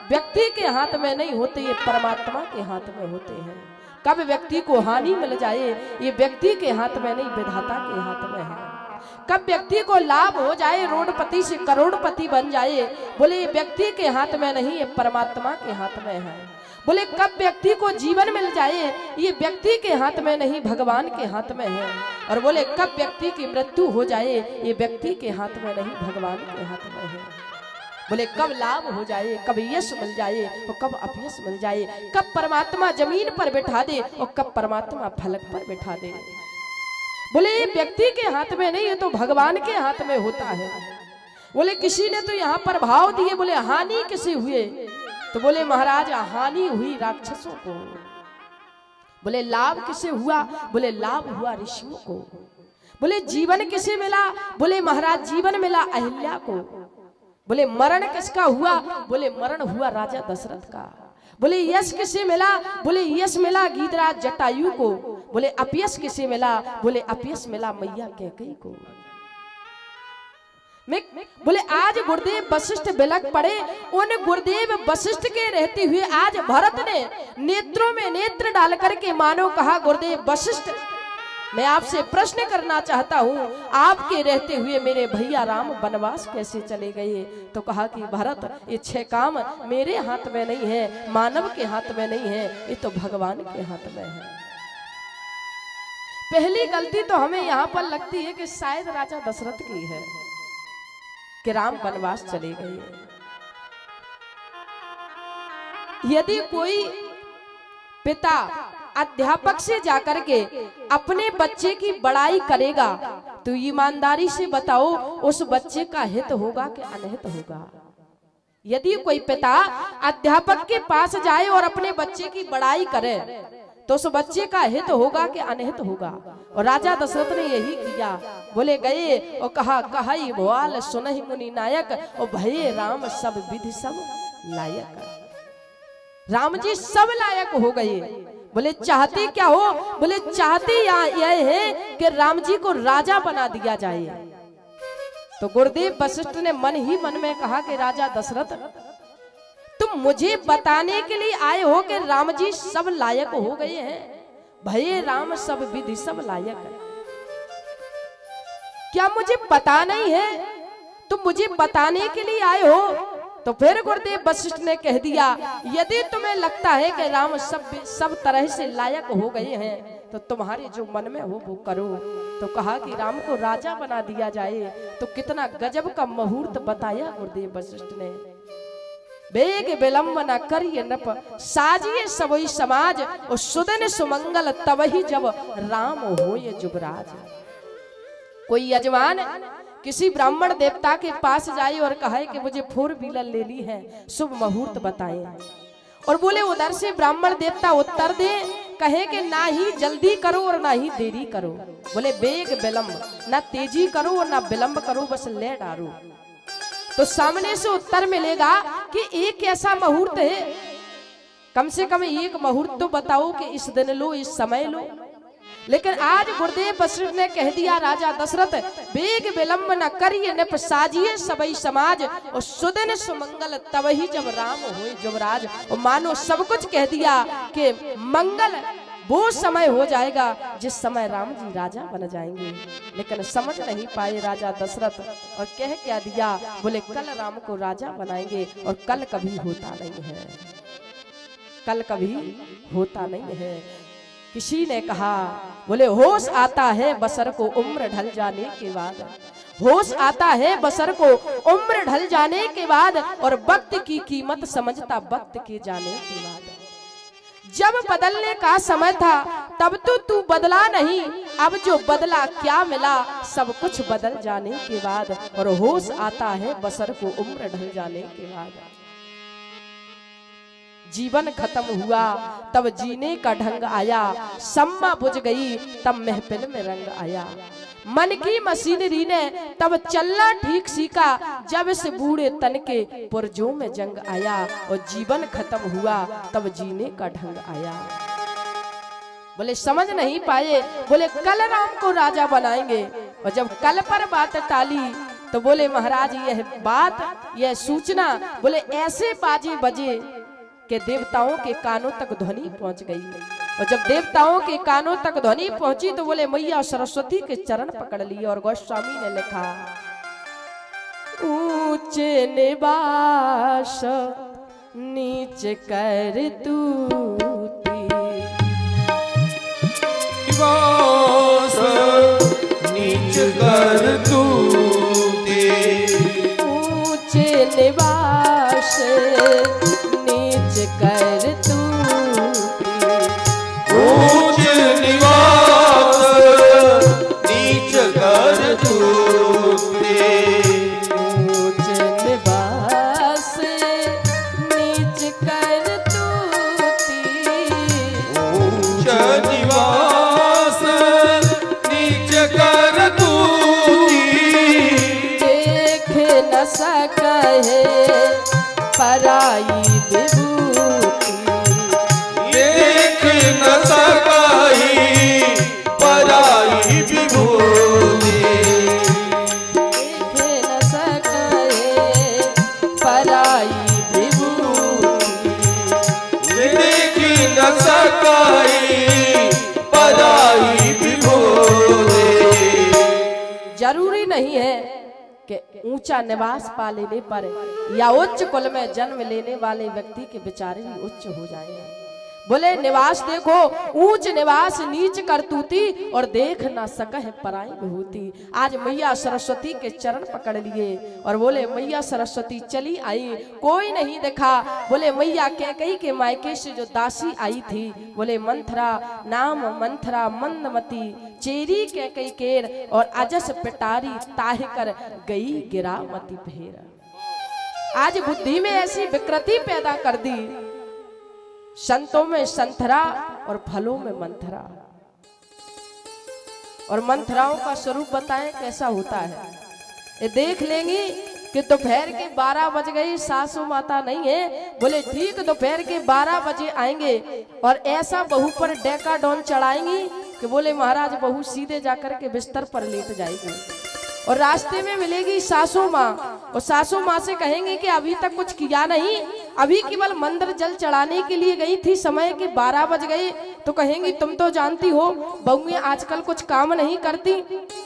व्यक्ति के हाथ में नहीं होते, ये परमात्मा के हाथ में होते हैं। कब व्यक्ति को हानि मिल जाए, ये व्यक्ति के हाथ में नहीं, विधाता के हाथ में है। कब व्यक्ति को लाभ हो जाए, रोडपति से करोड़पति बन जाए, बोले ये व्यक्ति के हाथ में नहीं, ये परमात्मा के हाथ में है। बोले कब व्यक्ति को जीवन मिल जाए, ये व्यक्ति के हाथ में नहीं, भगवान के हाथ में है। और बोले कब व्यक्ति की मृत्यु हो जाए, ये व्यक्ति के हाथ में नहीं, भगवान के हाथ में है। बोले कब लाभ हो जाए, कब यश मिल जाए और कब अपयश मिल जाए, कब परमात्मा जमीन पर बैठा दे और कब परमात्मा फलक पर बैठा दे। बोले ये व्यक्ति के हाथ में नहीं, ये तो भगवान के हाथ में होता है। बोले किसी ने तो यहाँ पर भाव दिए, बोले हानि किसे हुए, तो बोले महाराज हानि हुई राक्षसों को। बोले लाभ किसे हुआ, बोले लाभ हुआ ऋषियों को। बोले जीवन किसे मिला, बोले महाराज जीवन मिला अहिल्या को। बोले मरण किसका हुआ, बोले मरण हुआ राजा दशरथ का। बोले यश किसे मिला, बोले यश मिला गीधराज जटायु को। बोले अपयश किसे मिला, बोले अपयश मिला मैया कैकेयी को। बोले आज गुरुदेव वशिष्ठ बिलख पड़े, उन गुरुदेव वशिष्ठ के रहते हुए आज भरत ने नेत्रों में नेत्र डाल करके मानो कहा, गुरुदेव वशिष्ठ मैं आपसे प्रश्न करना चाहता हूँ, आपके रहते हुए मेरे भैया राम वनवास कैसे चले गए। तो कहा कि भरत ये 6 काम मेरे हाथ में नहीं है, मानव के हाथ में नहीं है, ये तो भगवान के हाथ में है। पहली गलती तो हमें यहाँ पर लगती है कि शायद राजा दशरथ की है कि राम वनवास चले गए। यदि कोई पिता अध्यापक से जाकर के अपने बच्चे की बड़ाई करेगा तो ईमानदारी से बताओ उस बच्चे का हित होगा कि अनहित होगा। यदि कोई पिता अध्यापक के पास जाए और अपने बच्चे की बड़ाई करे तो उस बच्चे का हित होगा कि अनहित होगा। और राजा दशरथ ने यही किया। बोले गए और कहा, कहाई भोआल सुनहि मुनि नायक, और भये राम सब विधि सब लायक। राम जी सब लायक हो गए। बोले चाहते क्या हो, बोले चाहते यह है कि राम जी को राजा बना दिया जाए। तो गुरुदेव वशिष्ठ ने मन ही मन में कहा कि राजा दशरथ, तुम मुझे बताने के लिए आए हो कि राम जी सब लायक हो गए हैं। भये राम सब विधि सब लायक है, क्या मुझे पता नहीं है? तुम मुझे बताने के लिए आए हो। तो फिर गुरुदेव वशिष्ठ ने कह दिया, यदि तुम्हें लगता है कि राम सब तरह से लायक हो गए हैं तो तुम्हारे जो मन में हो वो करो। तो कहा कि राम को राजा बना दिया जाए। तो कितना गजब का मुहूर्त बताया गुरुदेव वशिष्ठ ने। बेग विलंब न करिए नृप, साजिए सबई समाज, और सुदिन सुमंगल तबही जब राम होए जुबराज। कोई यजमान किसी ब्राह्मण देवता के पास जाए और कहे कि मुझे 4 व्हीलर लेनी है, शुभ मुहूर्त बताएं। और बोले उधर से ब्राह्मण देवता उत्तर दे, कहे कि ना ही जल्दी करो और ना ही देरी करो। बोले बेग विलंब, ना तेजी करो और ना विलंब करो, बस ले डारो। तो सामने से उत्तर मिलेगा कि एक ऐसा मुहूर्त है, कम से कम एक मुहूर्त तो बताओ कि इस दिन लो, इस समय लो। लेकिन आज गुरुदेव वशिष्ठ ने कह दिया, राजा दशरथ बेग विलंब न करिए नृप, साजिए सबई समाज, और सुदिन सुमंगल तबही जब राम होए जुबराज। और मानो सब कुछ कह दिया कि मंगल वो समय हो जाएगा जिस समय राम जी राजा बन जाएंगे। लेकिन समझ नहीं पाए राजा दशरथ, और कह क्या दिया, बोले कल राम को राजा बनाएंगे, और कल कभी होता नहीं है, कल कभी होता नहीं है। किसी ने कहा, बोले होश आता है बसर को उम्र ढल जाने के बाद, होश आता है बसर को उम्र ढल जाने के बाद, और वक्त की कीमत समझता वक्त के जाने के बाद। जब बदलने का समय था तब तो तू बदला नहीं, अब जो बदला क्या मिला, सब कुछ बदल जाने के बाद। और होश आता है बसर को उम्र ढल जाने के बाद। जीवन खत्म हुआ तब जीने का ढंग आया, सम्मा बुझ गई तब महफिल में रंग आया। मन की मशीनरी ने तब चलना ठीक सीखा, जब इस बूढ़े तन के पुरजों में जंग आया। और जीवन खत्म हुआ तब जीने का ढंग आया। बोले समझ नहीं पाए, बोले कल राम को राजा बनाएंगे। और जब कल पर बात टाली तो बोले महाराज यह बात, यह सूचना, बोले ऐसे बाजे बजे कि देवताओं के कानों तक ध्वनि पहुंच गई। और जब देवताओं के कानों तक ध्वनि पहुंची तो बोले मैया सरस्वती के चरण पकड़ लिए। और गोस्वामी ने लिखा, ऊंचे निवास नीच कर तूती, निवास नीच कर तूती, ऊंचे निवास नीच कर तूती, ऊंच निवास नीच कर तूती, ऊंच निवास नीच कर तूती, ऊंच निवास नीच कर तूती, देख न सके पराई विभूति, देख न सकाई पराई विभूति, देख न सके पराई विभूति, देख न सकाई पराई विभूति। जरूरी नहीं है कि ऊंचा निवास पा लेने पर या उच्च कुल में जन्म लेने वाले व्यक्ति के विचार ही उच्च हो जाएंगे। बोले निवास देखो, ऊंच निवास नीच करतूती, और देख ना सकह पराई विभूति। आज मैया सरस्वती के चरण पकड़ लिए और बोले मैया सरस्वती चली आई, कोई नहीं देखा। बोले मैया कैकेयी के मायके से जो दासी आई थी, बोले मंथरा नाम मंथरा मंदमती, चेरी कैकेयी केर और अजस पिटारी ताह कर गई गिरामती फेर। आज बुद्धि में ऐसी विकृति पैदा कर दी, संतों में संथरा और फलों में मंथरा। और मंथराओं का स्वरूप बताएं कैसा होता है। ये देख लेंगी कि दोपहर के 12 बज गई, सासू माता नहीं है। बोले ठीक दोपहर के 12 बजे आएंगे और ऐसा बहू पर डेकाडोन चढ़ाएंगी कि बोले महाराज बहू सीधे जाकर के बिस्तर पर लेट जाएगी। और रास्ते में मिलेगी सासू माँ, और सासू माँ से कहेंगे कि अभी तक कुछ किया नहीं, अभी केवल मंदिर जल चढ़ाने के लिए गई थी, समय के 12 बज गए। तो कहेंगी तुम तो जानती हो बहुएं आजकल कुछ काम नहीं करती।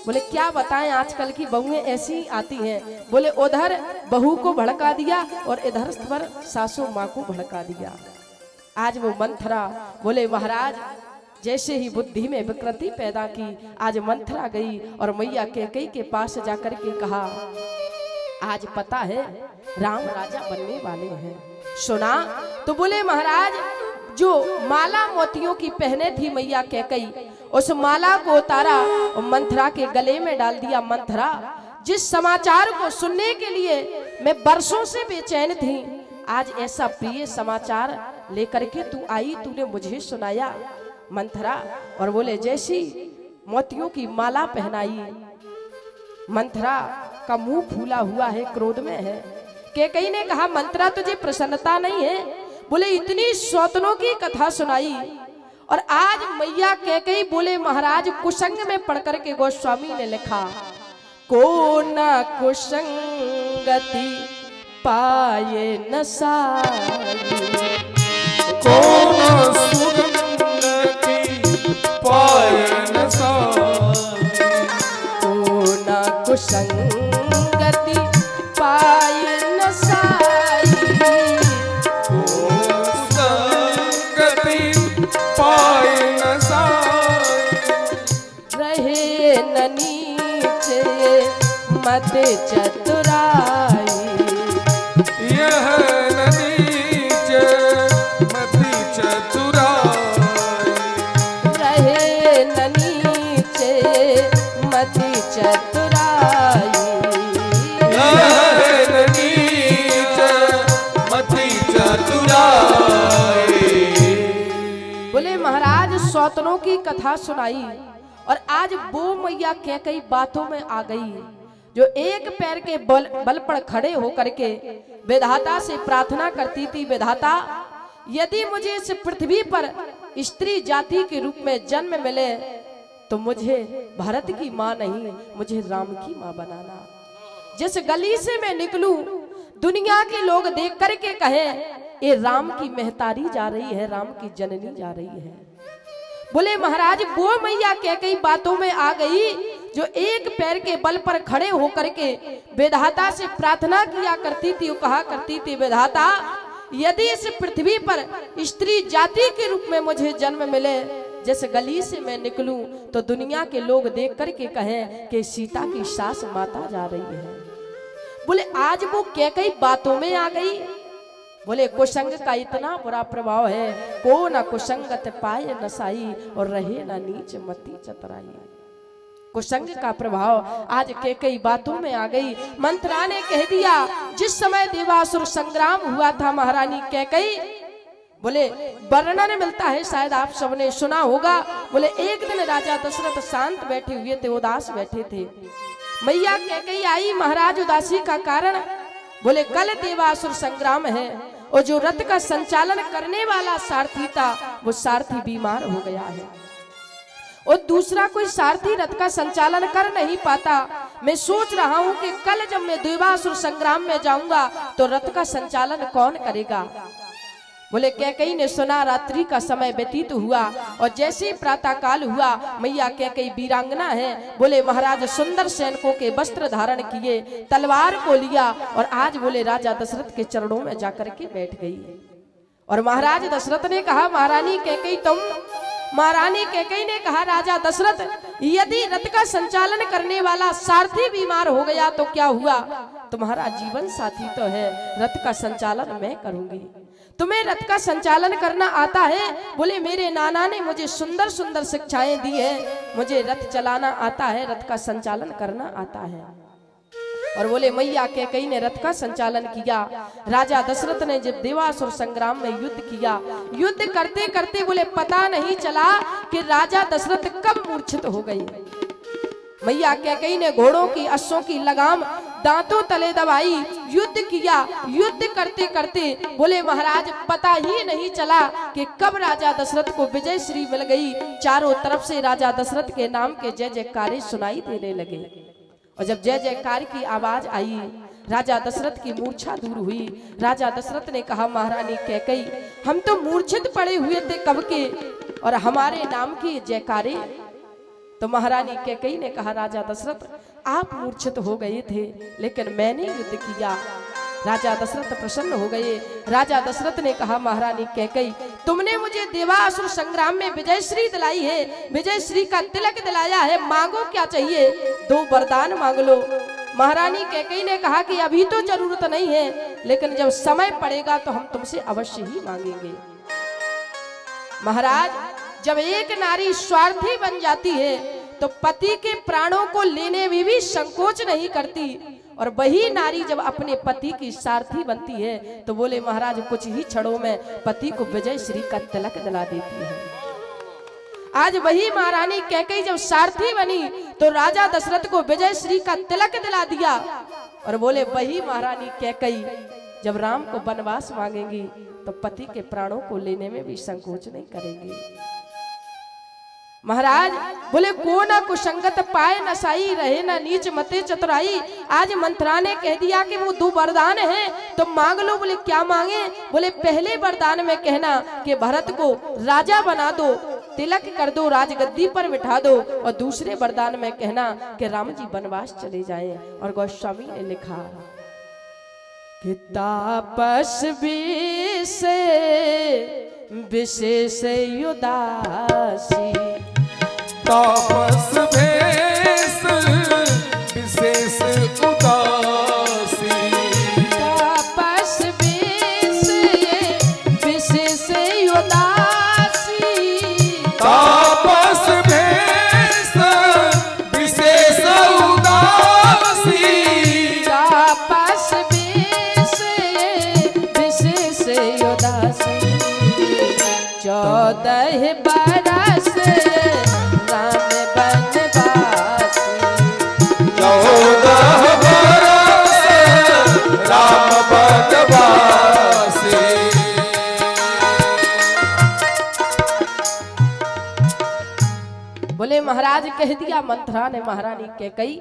बोले क्या बताएं, आजकल की बहुएं ऐसी आती हैं। बोले उधर बहू को भड़का दिया और इधर पर सासू माँ को भड़का दिया। आज वो मंथरा, बोले महाराज जैसे ही बुद्धि में विकृति पैदा की, आज मंथरा गई और मैया कैकेयी के पास जाकर के कहा आज पता है राम राजा बनने वाले हैं, सुना? तो बोले महाराज जो माला मोतियों की पहने थी मैया कैकेयी, उस माला को उतारा और मंथरा के गले में डाल दिया। मंथरा, जिस समाचार को सुनने के लिए मैं बरसों से बेचैन थी, आज ऐसा प्रिय समाचार लेकर के तू आई, तूने मुझे सुनाया मंथरा। और बोले जैसी मोतियों की माला पहनाई, मंथरा का मुंह फूला हुआ है, क्रोध में है। कैकेयी ने कहा मंथरा तुझे प्रसन्नता नहीं है? बोले इतनी सौतनों की कथा सुनाई। और आज मैया कैकेयी, बोले महाराज कुसंग में पढ़ करके गोस्वामी ने लिखा को न कुसंगति पाए न साई, को न पाए न साई, को न कुसंगति पाए न साई, को संगति पाए न साई, रहे न नीचे मत चतुराई, यह न नीचे मति चतुराई, रहे न नीचे मति चतुराई, यह न नीचे मति चतुराई। बोले महाराज सौतनों की कथा सुनाई। और आज वो मैया कैकेयी बातों में आ गई जो एक पैर के बल पर खड़े होकर के विधाता से प्रार्थना करती थी, विधाता यदि मुझे इस पृथ्वी पर स्त्री जाति के रूप में जन्म मिले तो मुझे भरत की माँ नहीं, मुझे राम की माँ बनाना। जिस गली से मैं निकलूं दुनिया के लोग देख करके कहे ये राम की महतारी जा रही है, राम की जननी जा रही है। बोले महाराज वो मैया कैकेयी बातों में आ गई जो एक पैर के बल पर खड़े होकर के विधाता से प्रार्थना किया करती थी। वो कहा करती थी विधाता यदि इस पृथ्वी पर स्त्री जाति के रूप में मुझे जन्म मिले, जिस गली से मैं निकलूं तो दुनिया के लोग देख करके कहें कि सीता की सास माता जा रही है। बोले आज वो कैकेयी बातों में आ गई। बोले कुसंग का इतना बुरा प्रभाव है, को न कुसंगत पाए न साई, और रहे न नीच मति चतुराई। कुसंग का प्रभाव आज कैकेयी बातों में आ गई। मंथरा ने कह दिया जिस समय देवासुर संग्राम हुआ था महारानी कैकेयी, बोले वर्णन मिलता है शायद आप सबने सुना होगा। बोले एक दिन राजा दशरथ शांत बैठे हुए थे, उदास बैठे थे। मैया कैकेयी आई, महाराज उदासी का कारण, बोले कल देवासुर संग्राम है और जो रथ का संचालन करने वाला सारथी था वो सारथी बीमार हो गया है और दूसरा कोई सारथी रथ का संचालन कर नहीं पाता। मैं सोच रहा हूं कि कल जब मैं देवासुर संग्राम में जाऊंगा तो रथ का संचालन कौन करेगा। बोले कैकेयी ने सुना, रात्रि का समय व्यतीत हुआ और जैसे प्रातः काल हुआ, मैया कैकेयी वीरांगना है, बोले महाराज सुंदर सैनिकों के वस्त्र धारण किए, तलवार को लिया और आज बोले राजा दशरथ के चरणों में जाकर के बैठ गई। और महाराज दशरथ ने कहा महारानी कैकेयी तुम, महारानी कैकेयी ने कहा राजा दशरथ यदि रथ का संचालन करने वाला सारथी बीमार हो गया तो क्या हुआ, तुम्हारा जीवन साथी तो है, रथ का संचालन मैं करूंगी। तुम्हें रथ का संचालन करना आता है? बोले मेरे नाना ने मुझे सुंदर सुंदर शिक्षाएं दी है, मुझे रथ चलाना आता है, रथ का संचालन करना आता है। और बोले मैया कैकेयी ने रथ का संचालन किया। राजा दशरथ ने जब देवासुर संग्राम में युद्ध किया, युद्ध करते करते बोले पता नहीं चला कि राजा दशरथ कब मूर्छित हो गए। मैया कैकेयी ने घोड़ों की अश्वों की लगाम दांतों तले दबाई, युद्ध किया। युद्ध करते करते बोले महाराज पता ही नहीं चला कि कब राजा दशरथ को विजय श्री मिल गई। चारों तरफ से राजा दशरथ के नाम के जय जयकारे सुनाई देने लगे। और जब जय जयकार की आवाज आई, राजा दशरथ की मूर्छा दूर हुई। राजा दशरथ ने कहा, महारानी कैकेयी, हम तो मूर्छित पड़े हुए थे कब के, और हमारे नाम की जयकारे। तो महारानी कैकेयी ने कहा, राजा दशरथ आप मूर्छित हो गए थे, लेकिन मैंने युद्ध किया। राजा दशरथ प्रसन्न हो गए। राजा दशरथ ने कहा, महारानी कैकेयी, तुमने मुझे देवासुर संग्राम में विजय श्री दिलाई है, विजय श्री का तिलक दिलाया है, मांगो क्या चाहिए, 2 वरदान मांग लो। महारानी कैकेयी ने कहा कि अभी तो जरूरत नहीं है, लेकिन जब समय पड़ेगा तो हम तुमसे अवश्य ही मांगेंगे। महाराज, जब एक नारी स्वार्थी बन जाती है तो पति के प्राणों को लेने में भी संकोच नहीं करती, और वही नारी जब अपने पति की सारथी बनती है तो बोले महाराज कुछ ही क्षणों में पति को विजय श्री का तिलक दिला देती है। आज वही महारानी कैकेयी जब सारथी बनी तो राजा दशरथ को विजय श्री का तिलक दिला दिया, और बोले वही महारानी कैकेयी जब राम को वनवास मांगेंगी तो पति के प्राणों को लेने में भी संकोच नहीं करेंगी। महाराज बोले, को ना कुसंगत पाए न साई, रहे ना नीच मते चतुराई। आज मंत्रा ने कह दिया कि वो 2 वरदान हैं तो मांग लो। बोले क्या मांगे? बोले पहले वरदान में कहना कि भरत को राजा बना दो, तिलक कर दो, राजगद्दी पर बिठा दो, और दूसरे वरदान में कहना कि राम जी वनवास चले जाएं। और गोस्वामी ने लिखा कि तापस्वी से विशेष उदासी, तापस भेष विशेष उदासी, तापस भेष विशेष उदासी, तापस भेष विशेष उदासी, तापस भेष विशेष उदासी। 14 बरस राम बनवासी, 14 बरस राम बनवासी। बोले महाराज कह दिया मंत्रा ने महारानी कैकेयी,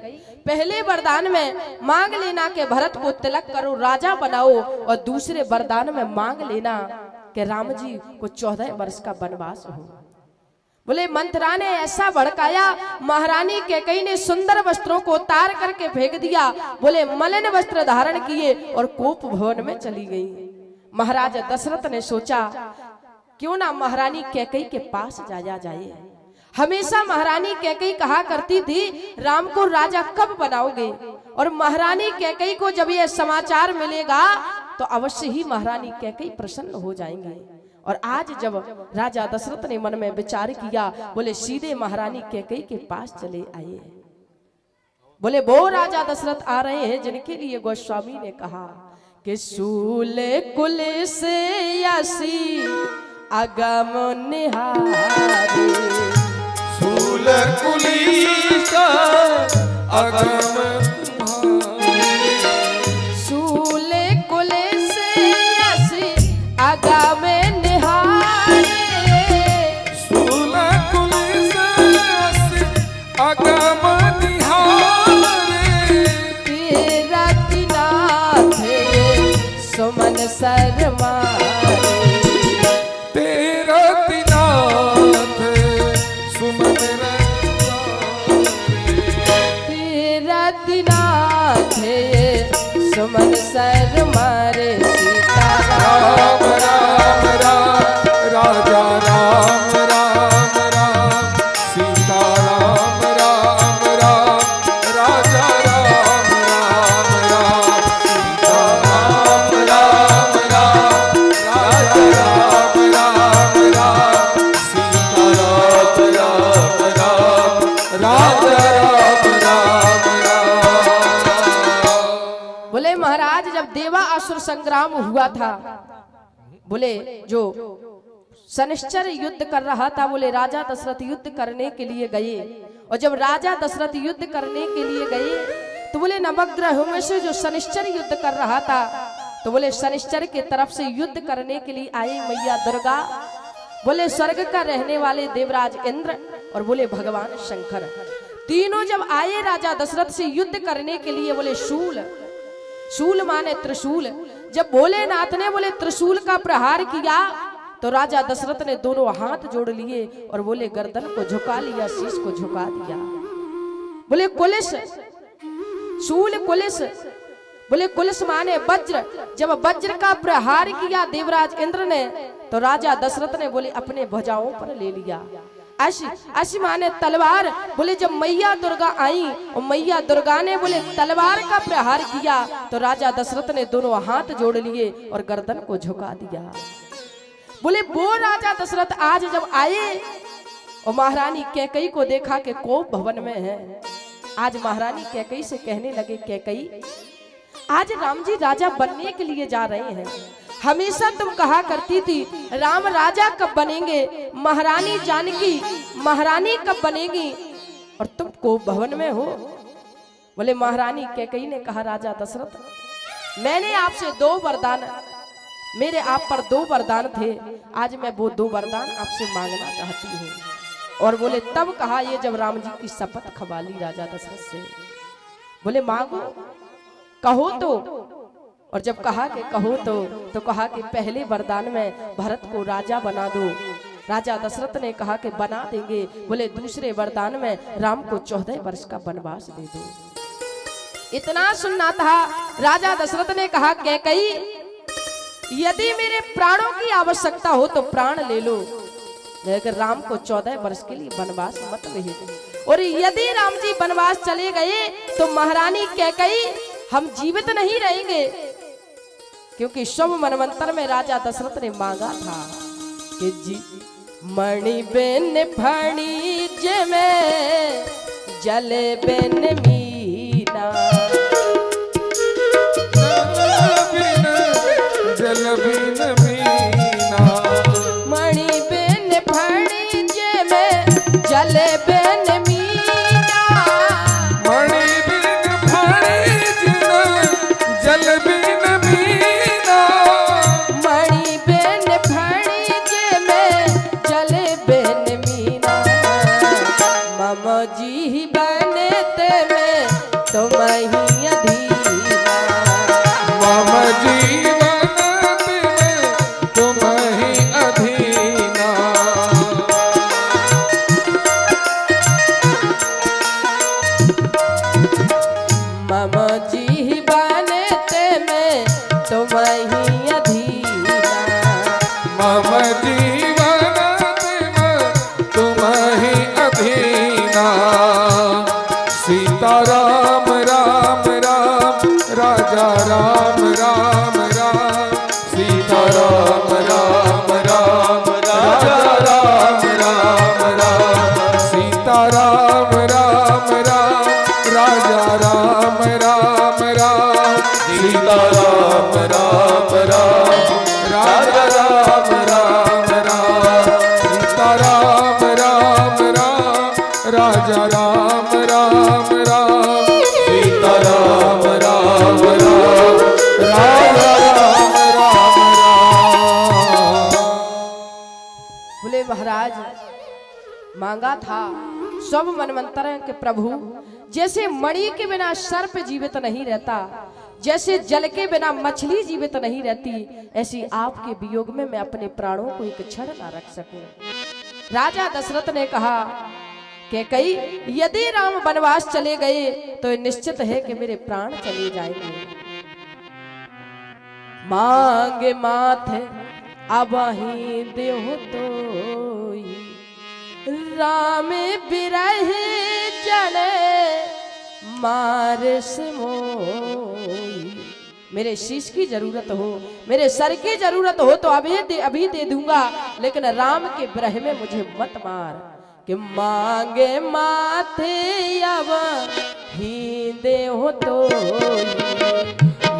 पहले वरदान में मांग लेना कि भरत को तिलक करो, राजा बनाओ, और दूसरे वरदान में मांग लेना कि राम जी को 14 वर्ष का वनवास हो। बोले मंत्रा ने ऐसा भड़काया, महारानी कैकेयी ने सुंदर वस्त्रों को उतार करके फेंक दिया। बोले मलिन वस्त्र धारण किए और कोप भवन में चली गई। महाराज दशरथ ने सोचा क्यों ना महारानी कैकेयी के पास जाया जाए। हमेशा महारानी कैकेयी कहा करती थी राम को राजा कब बनाओगे, और महारानी कैकेयी को जब यह समाचार मिलेगा तो अवश्य ही महारानी कैकेयी प्रसन्न हो जाएंगे। और आज जब राजा दशरथ ने मन में विचार किया, बोले सीधे महारानी कैकेयी के पास चले आए। बोले वो राजा दशरथ आ रहे हैं जिनके लिए गोस्वामी ने कहा कि सूले कुल से यसी अगम निहारे, सूल कुलीसा अगम सूले कुल से यसी अगम निहारे, सूल कुलीसा अगम निहारे, तीरथ सुमन शर्मारे, तीरथ सुमन तीरथ सुमन शर्मारे। सीता राम राम राम राजा राम राम राम, सीता राम राम राम राजा राम राम राम, सीता राम राम राम राजा राम राम राम, सीता राम राम राम राजा राम राम राम। बोले महाराज जब देवा असुर संग्राम हुआ था, बोले जो शनिश्चर युद्ध कर रहा था, बोले राजा दशरथ युद्ध करने के लिए गए। और जब राजा दशरथ युद्ध करने के लिए गए तो बोले नवग्रहों में से जो शनिश्चर युद्ध कर रहा था, तो बोले शनिश्चर के तरफ से युद्ध करने के लिए आई मैया दुर्गा, बोले स्वर्ग का रहने वाले देवराज इंद्र, और बोले भगवान शंकर। तीनों जब आए राजा दशरथ से युद्ध करने के लिए, बोले शूल, शूल माने त्रिशूल। जब भोलेनाथ ने बोले त्रिशूल का प्रहार किया तो राजा दशरथ ने दोनों हाथ जोड़ लिए और बोले गर्दन को झुका लिया, शीश को झुका दिया। बोले कुलिस, शूल कुलिस, बोले कुलिस माने वज्र। जब वज्र का प्रहार किया देवराज इंद्र ने तो राजा दशरथ ने बोले अपने भुजाओं पर ले लिया। अशी, अशी माने तलवार। बोले जब मैया दुर्गा आई और मैया दुर्गा ने बोले तलवार का प्रहार किया तो राजा दशरथ ने दोनों हाथ जोड़ लिए और गर्दन को झुका दिया। बोले वो राजा दशरथ आज जब आए और महारानी कैकई को देखा कि कोप भवन में है। आज महारानी कैकई से कहने लगे, कैकई आज राम जी राजा बनने के लिए जा रहे हैं। हमेशा तुम कहा करती थी राम राजा कब बनेंगे, महारानी जानकी महारानी कब बनेगी, और तुम कोप भवन में हो। बोले महारानी कैकई ने कहा, राजा दशरथ मैंने आपसे 2 वरदान, मेरे आप पर 2 वरदान थे, आज मैं वो 2 वरदान आपसे मांगना चाहती हूँ। और बोले तब कहा, ये जब राम जी की शपथ खवा ली राजा दशरथ से, बोले मांगो, कहो तो। और जब कहा कि कहो तो कहा कि पहले वरदान में भरत को राजा बना दो। राजा दशरथ ने कहा कि बना देंगे। बोले दूसरे वरदान में राम को 14 वर्ष का वनवास दे दो। इतना सुनना था, राजा दशरथ ने कहा कैकई यदि मेरे प्राणों की आवश्यकता हो तो प्राण ले लो, लेकिन राम को 14 वर्ष के लिए वनवास मत भेजो। और यदि राम जी वनवास चले गए तो महारानी कैकई हम जीवित नहीं रहेंगे, क्योंकि शव मनवंतर में राजा दशरथ ने मांगा था कि जी मणि बेन फणी में जले बेन मीना, जल बिन मीना, मणि बेन फणी में जले बेन मीना, मणि बिन फणी जल बिन मीना, मणि बेन फणी में जले बेन मीना, मम जी बनते में तुम ही अधीना, मम जीवन तुम ही अधीना, मम जी बनते में तुम ही अधीना, मम जीवन तुम ही अधीना। सीता राम राम राम राजा राम राम राम, सीता राम राम राम राजा राम राम राम, सीता राम राम राम राजा राम राम राम, सीता राम राम राम राजा राम राम राम, सीता राम राम राम राजा राम राम राम, सीता राम राम राम राजा राम राम राम। बोले महाराज मांगा था सब मनवंतर के प्रभु, जैसे मणि के बिना सर्प जीवित नहीं रहता, जैसे जल के बिना मछली जीवित नहीं रहती, ऐसी आपके वियोग में मैं अपने प्राणों को एक क्षण ना रख सकूं। राजा दशरथ ने कहा कैकई यदि राम वनवास चले गए तो निश्चित है कि मेरे प्राण चले जाएंगे। मांगे माथे अब ही देहो तो राम बिरहे जने मारस मोई। मेरे शीश की जरूरत हो, मेरे सर की जरूरत हो तो अभी दे दूंगा, लेकिन राम के ब्रह में मुझे मत मार। कि मांगे माथे अब ही दे हो तो,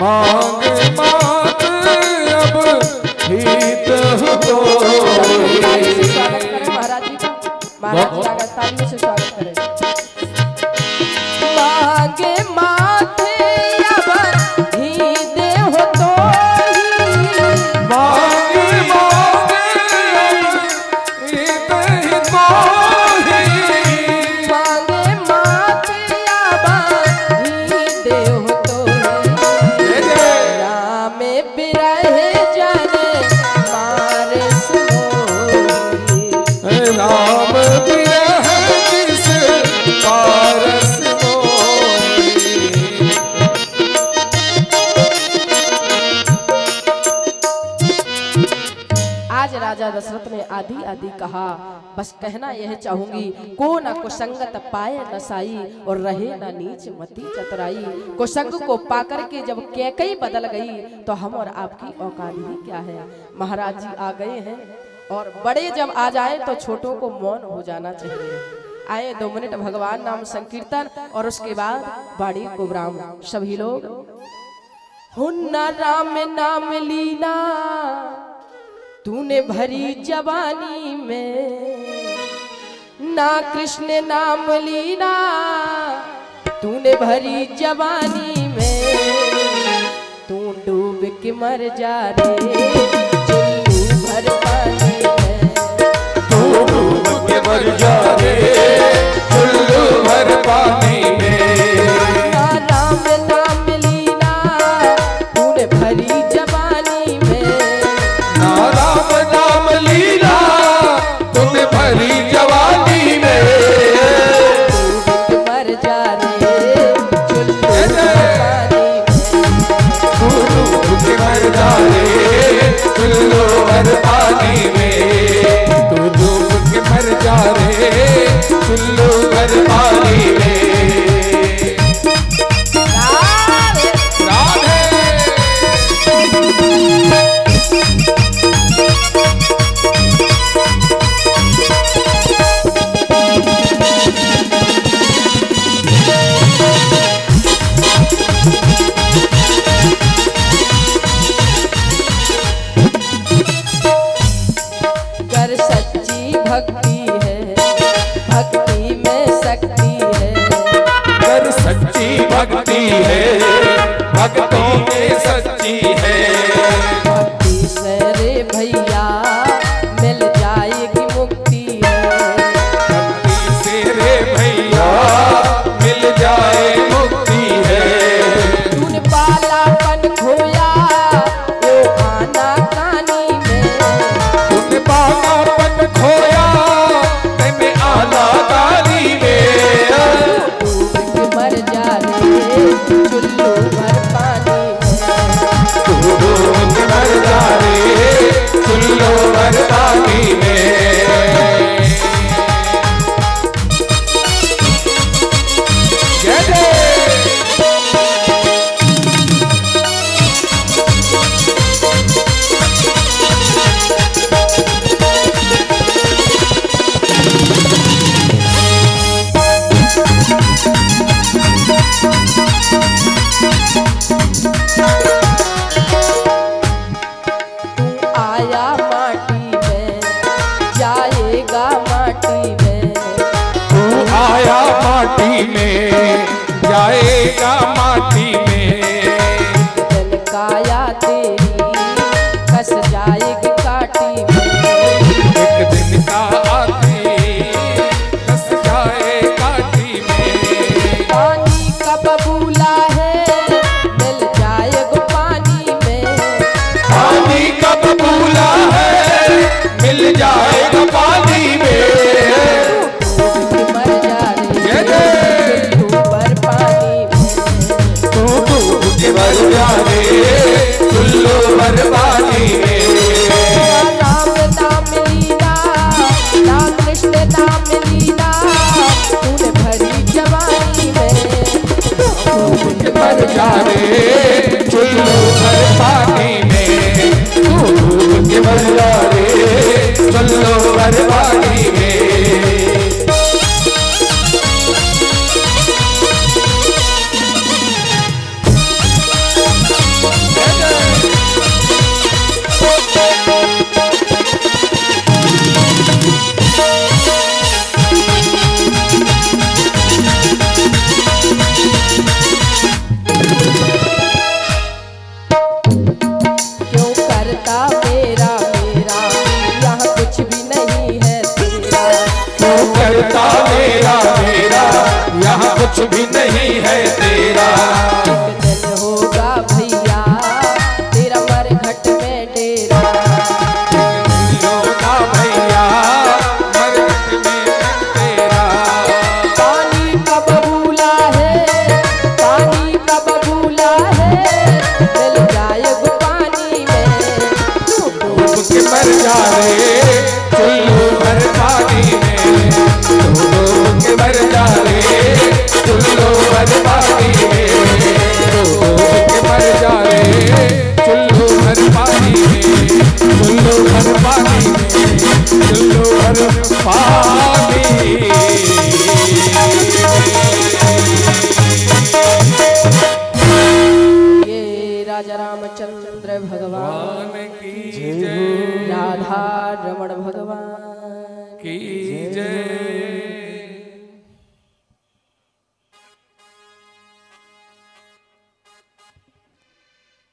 मांगे माथे अब ही दे हो तो। स्वागत करें महाराज जी का, महाराज जी का तालियों से स्वागत करें। मांगे माथे अब ही दे हो तो, मांगे माथे अब ही दे हो तो, आदि कहा। बस कहना यह चाहूंगी, को न कुसंगत पाए नसाई और रहे न नीच मती चतुराई। कुसंग को पाकर के जब कैकई बदल गई तो हम और आपकी औकात ही क्या है। महाराज जी आ गए हैं और बड़े जब आ जाए तो छोटों को मौन हो जाना चाहिए। आए 2 मिनट भगवान नाम संकीर्तन और उसके बाद बाड़ी को विराम। सभी लोग हुन्ना राम नाम लीना तूने भरी जवानी में, ना कृष्ण नाम लीना तूने भरी जवानी में। तू डूब के मर जा रे चुल्लू भर पानी में, तू डूब के मर जा रे चुल्लू भर पानी में। ना राम नाम लीना तूने भरी जवानी में, ना राम नाम लीला तूने भरी जवानी में। तू मर जा रे चुल्लू भर पानी में। तू डूब के मर जा रे चुल्लू भर पानी में। राधे कर सच्ची भक्ति है, भक्ति में शक्ति है। कर सच्ची भक्ति है, भक्ति में सच्ची है। भक्ति से रे भैया मिल जाएगी मुक्ति है। भक्ति से रे भैया मिल जाए मुक्ति है। तूने पालापन खोया वो आना कानी में, तूने पालापन खोया तेने आना कानी में। डूब के मर जा रे चुल्लू भर पानी में। तू डूब के मर जा रे चुल्लू भर पानी में। जय जय तू आया माटी में जाएगा माटी में, तू आया माटी में जाएगा माटी में। जल काया तेरी कस जाएगी काटी में। एक दिन का आते बस जाए काटी में। पानी का बबूला है मिल जाएगा पानी में। पानी का बबूला है मिल जाएगा पानी में। डूब के मर जा जय रे जय। चुल्लू भर पानी में। तू डूब के मर जा रे चुल्लू भर पानी में। ना राम नाम लीला ना कृष्ण नाम लीला तूने भरी जवानी में। डूब के मर जा रे चुल्लू भर पानी में। तू डूब के मर जा रे चुल्लू भर पानी में। क्यों करता मेरा मेरा यहाँ कुछ भी नहीं है तेरा। तू करता मेरा मेरा यहाँ कुछ भी नहीं है तेरा। एक दिन होगा भैया तेरा मरघट में डेरा। होगा भैया मरघट में तेरा। पानी का बबूला है, पानी का बबूला है मिल जाएगा पानी में। डूब के मर जा रे चुल्लू पानी में चलो भर पानी। ये राजा रामचंद्र भगवान की जय, राधा रमण भगवान की जय।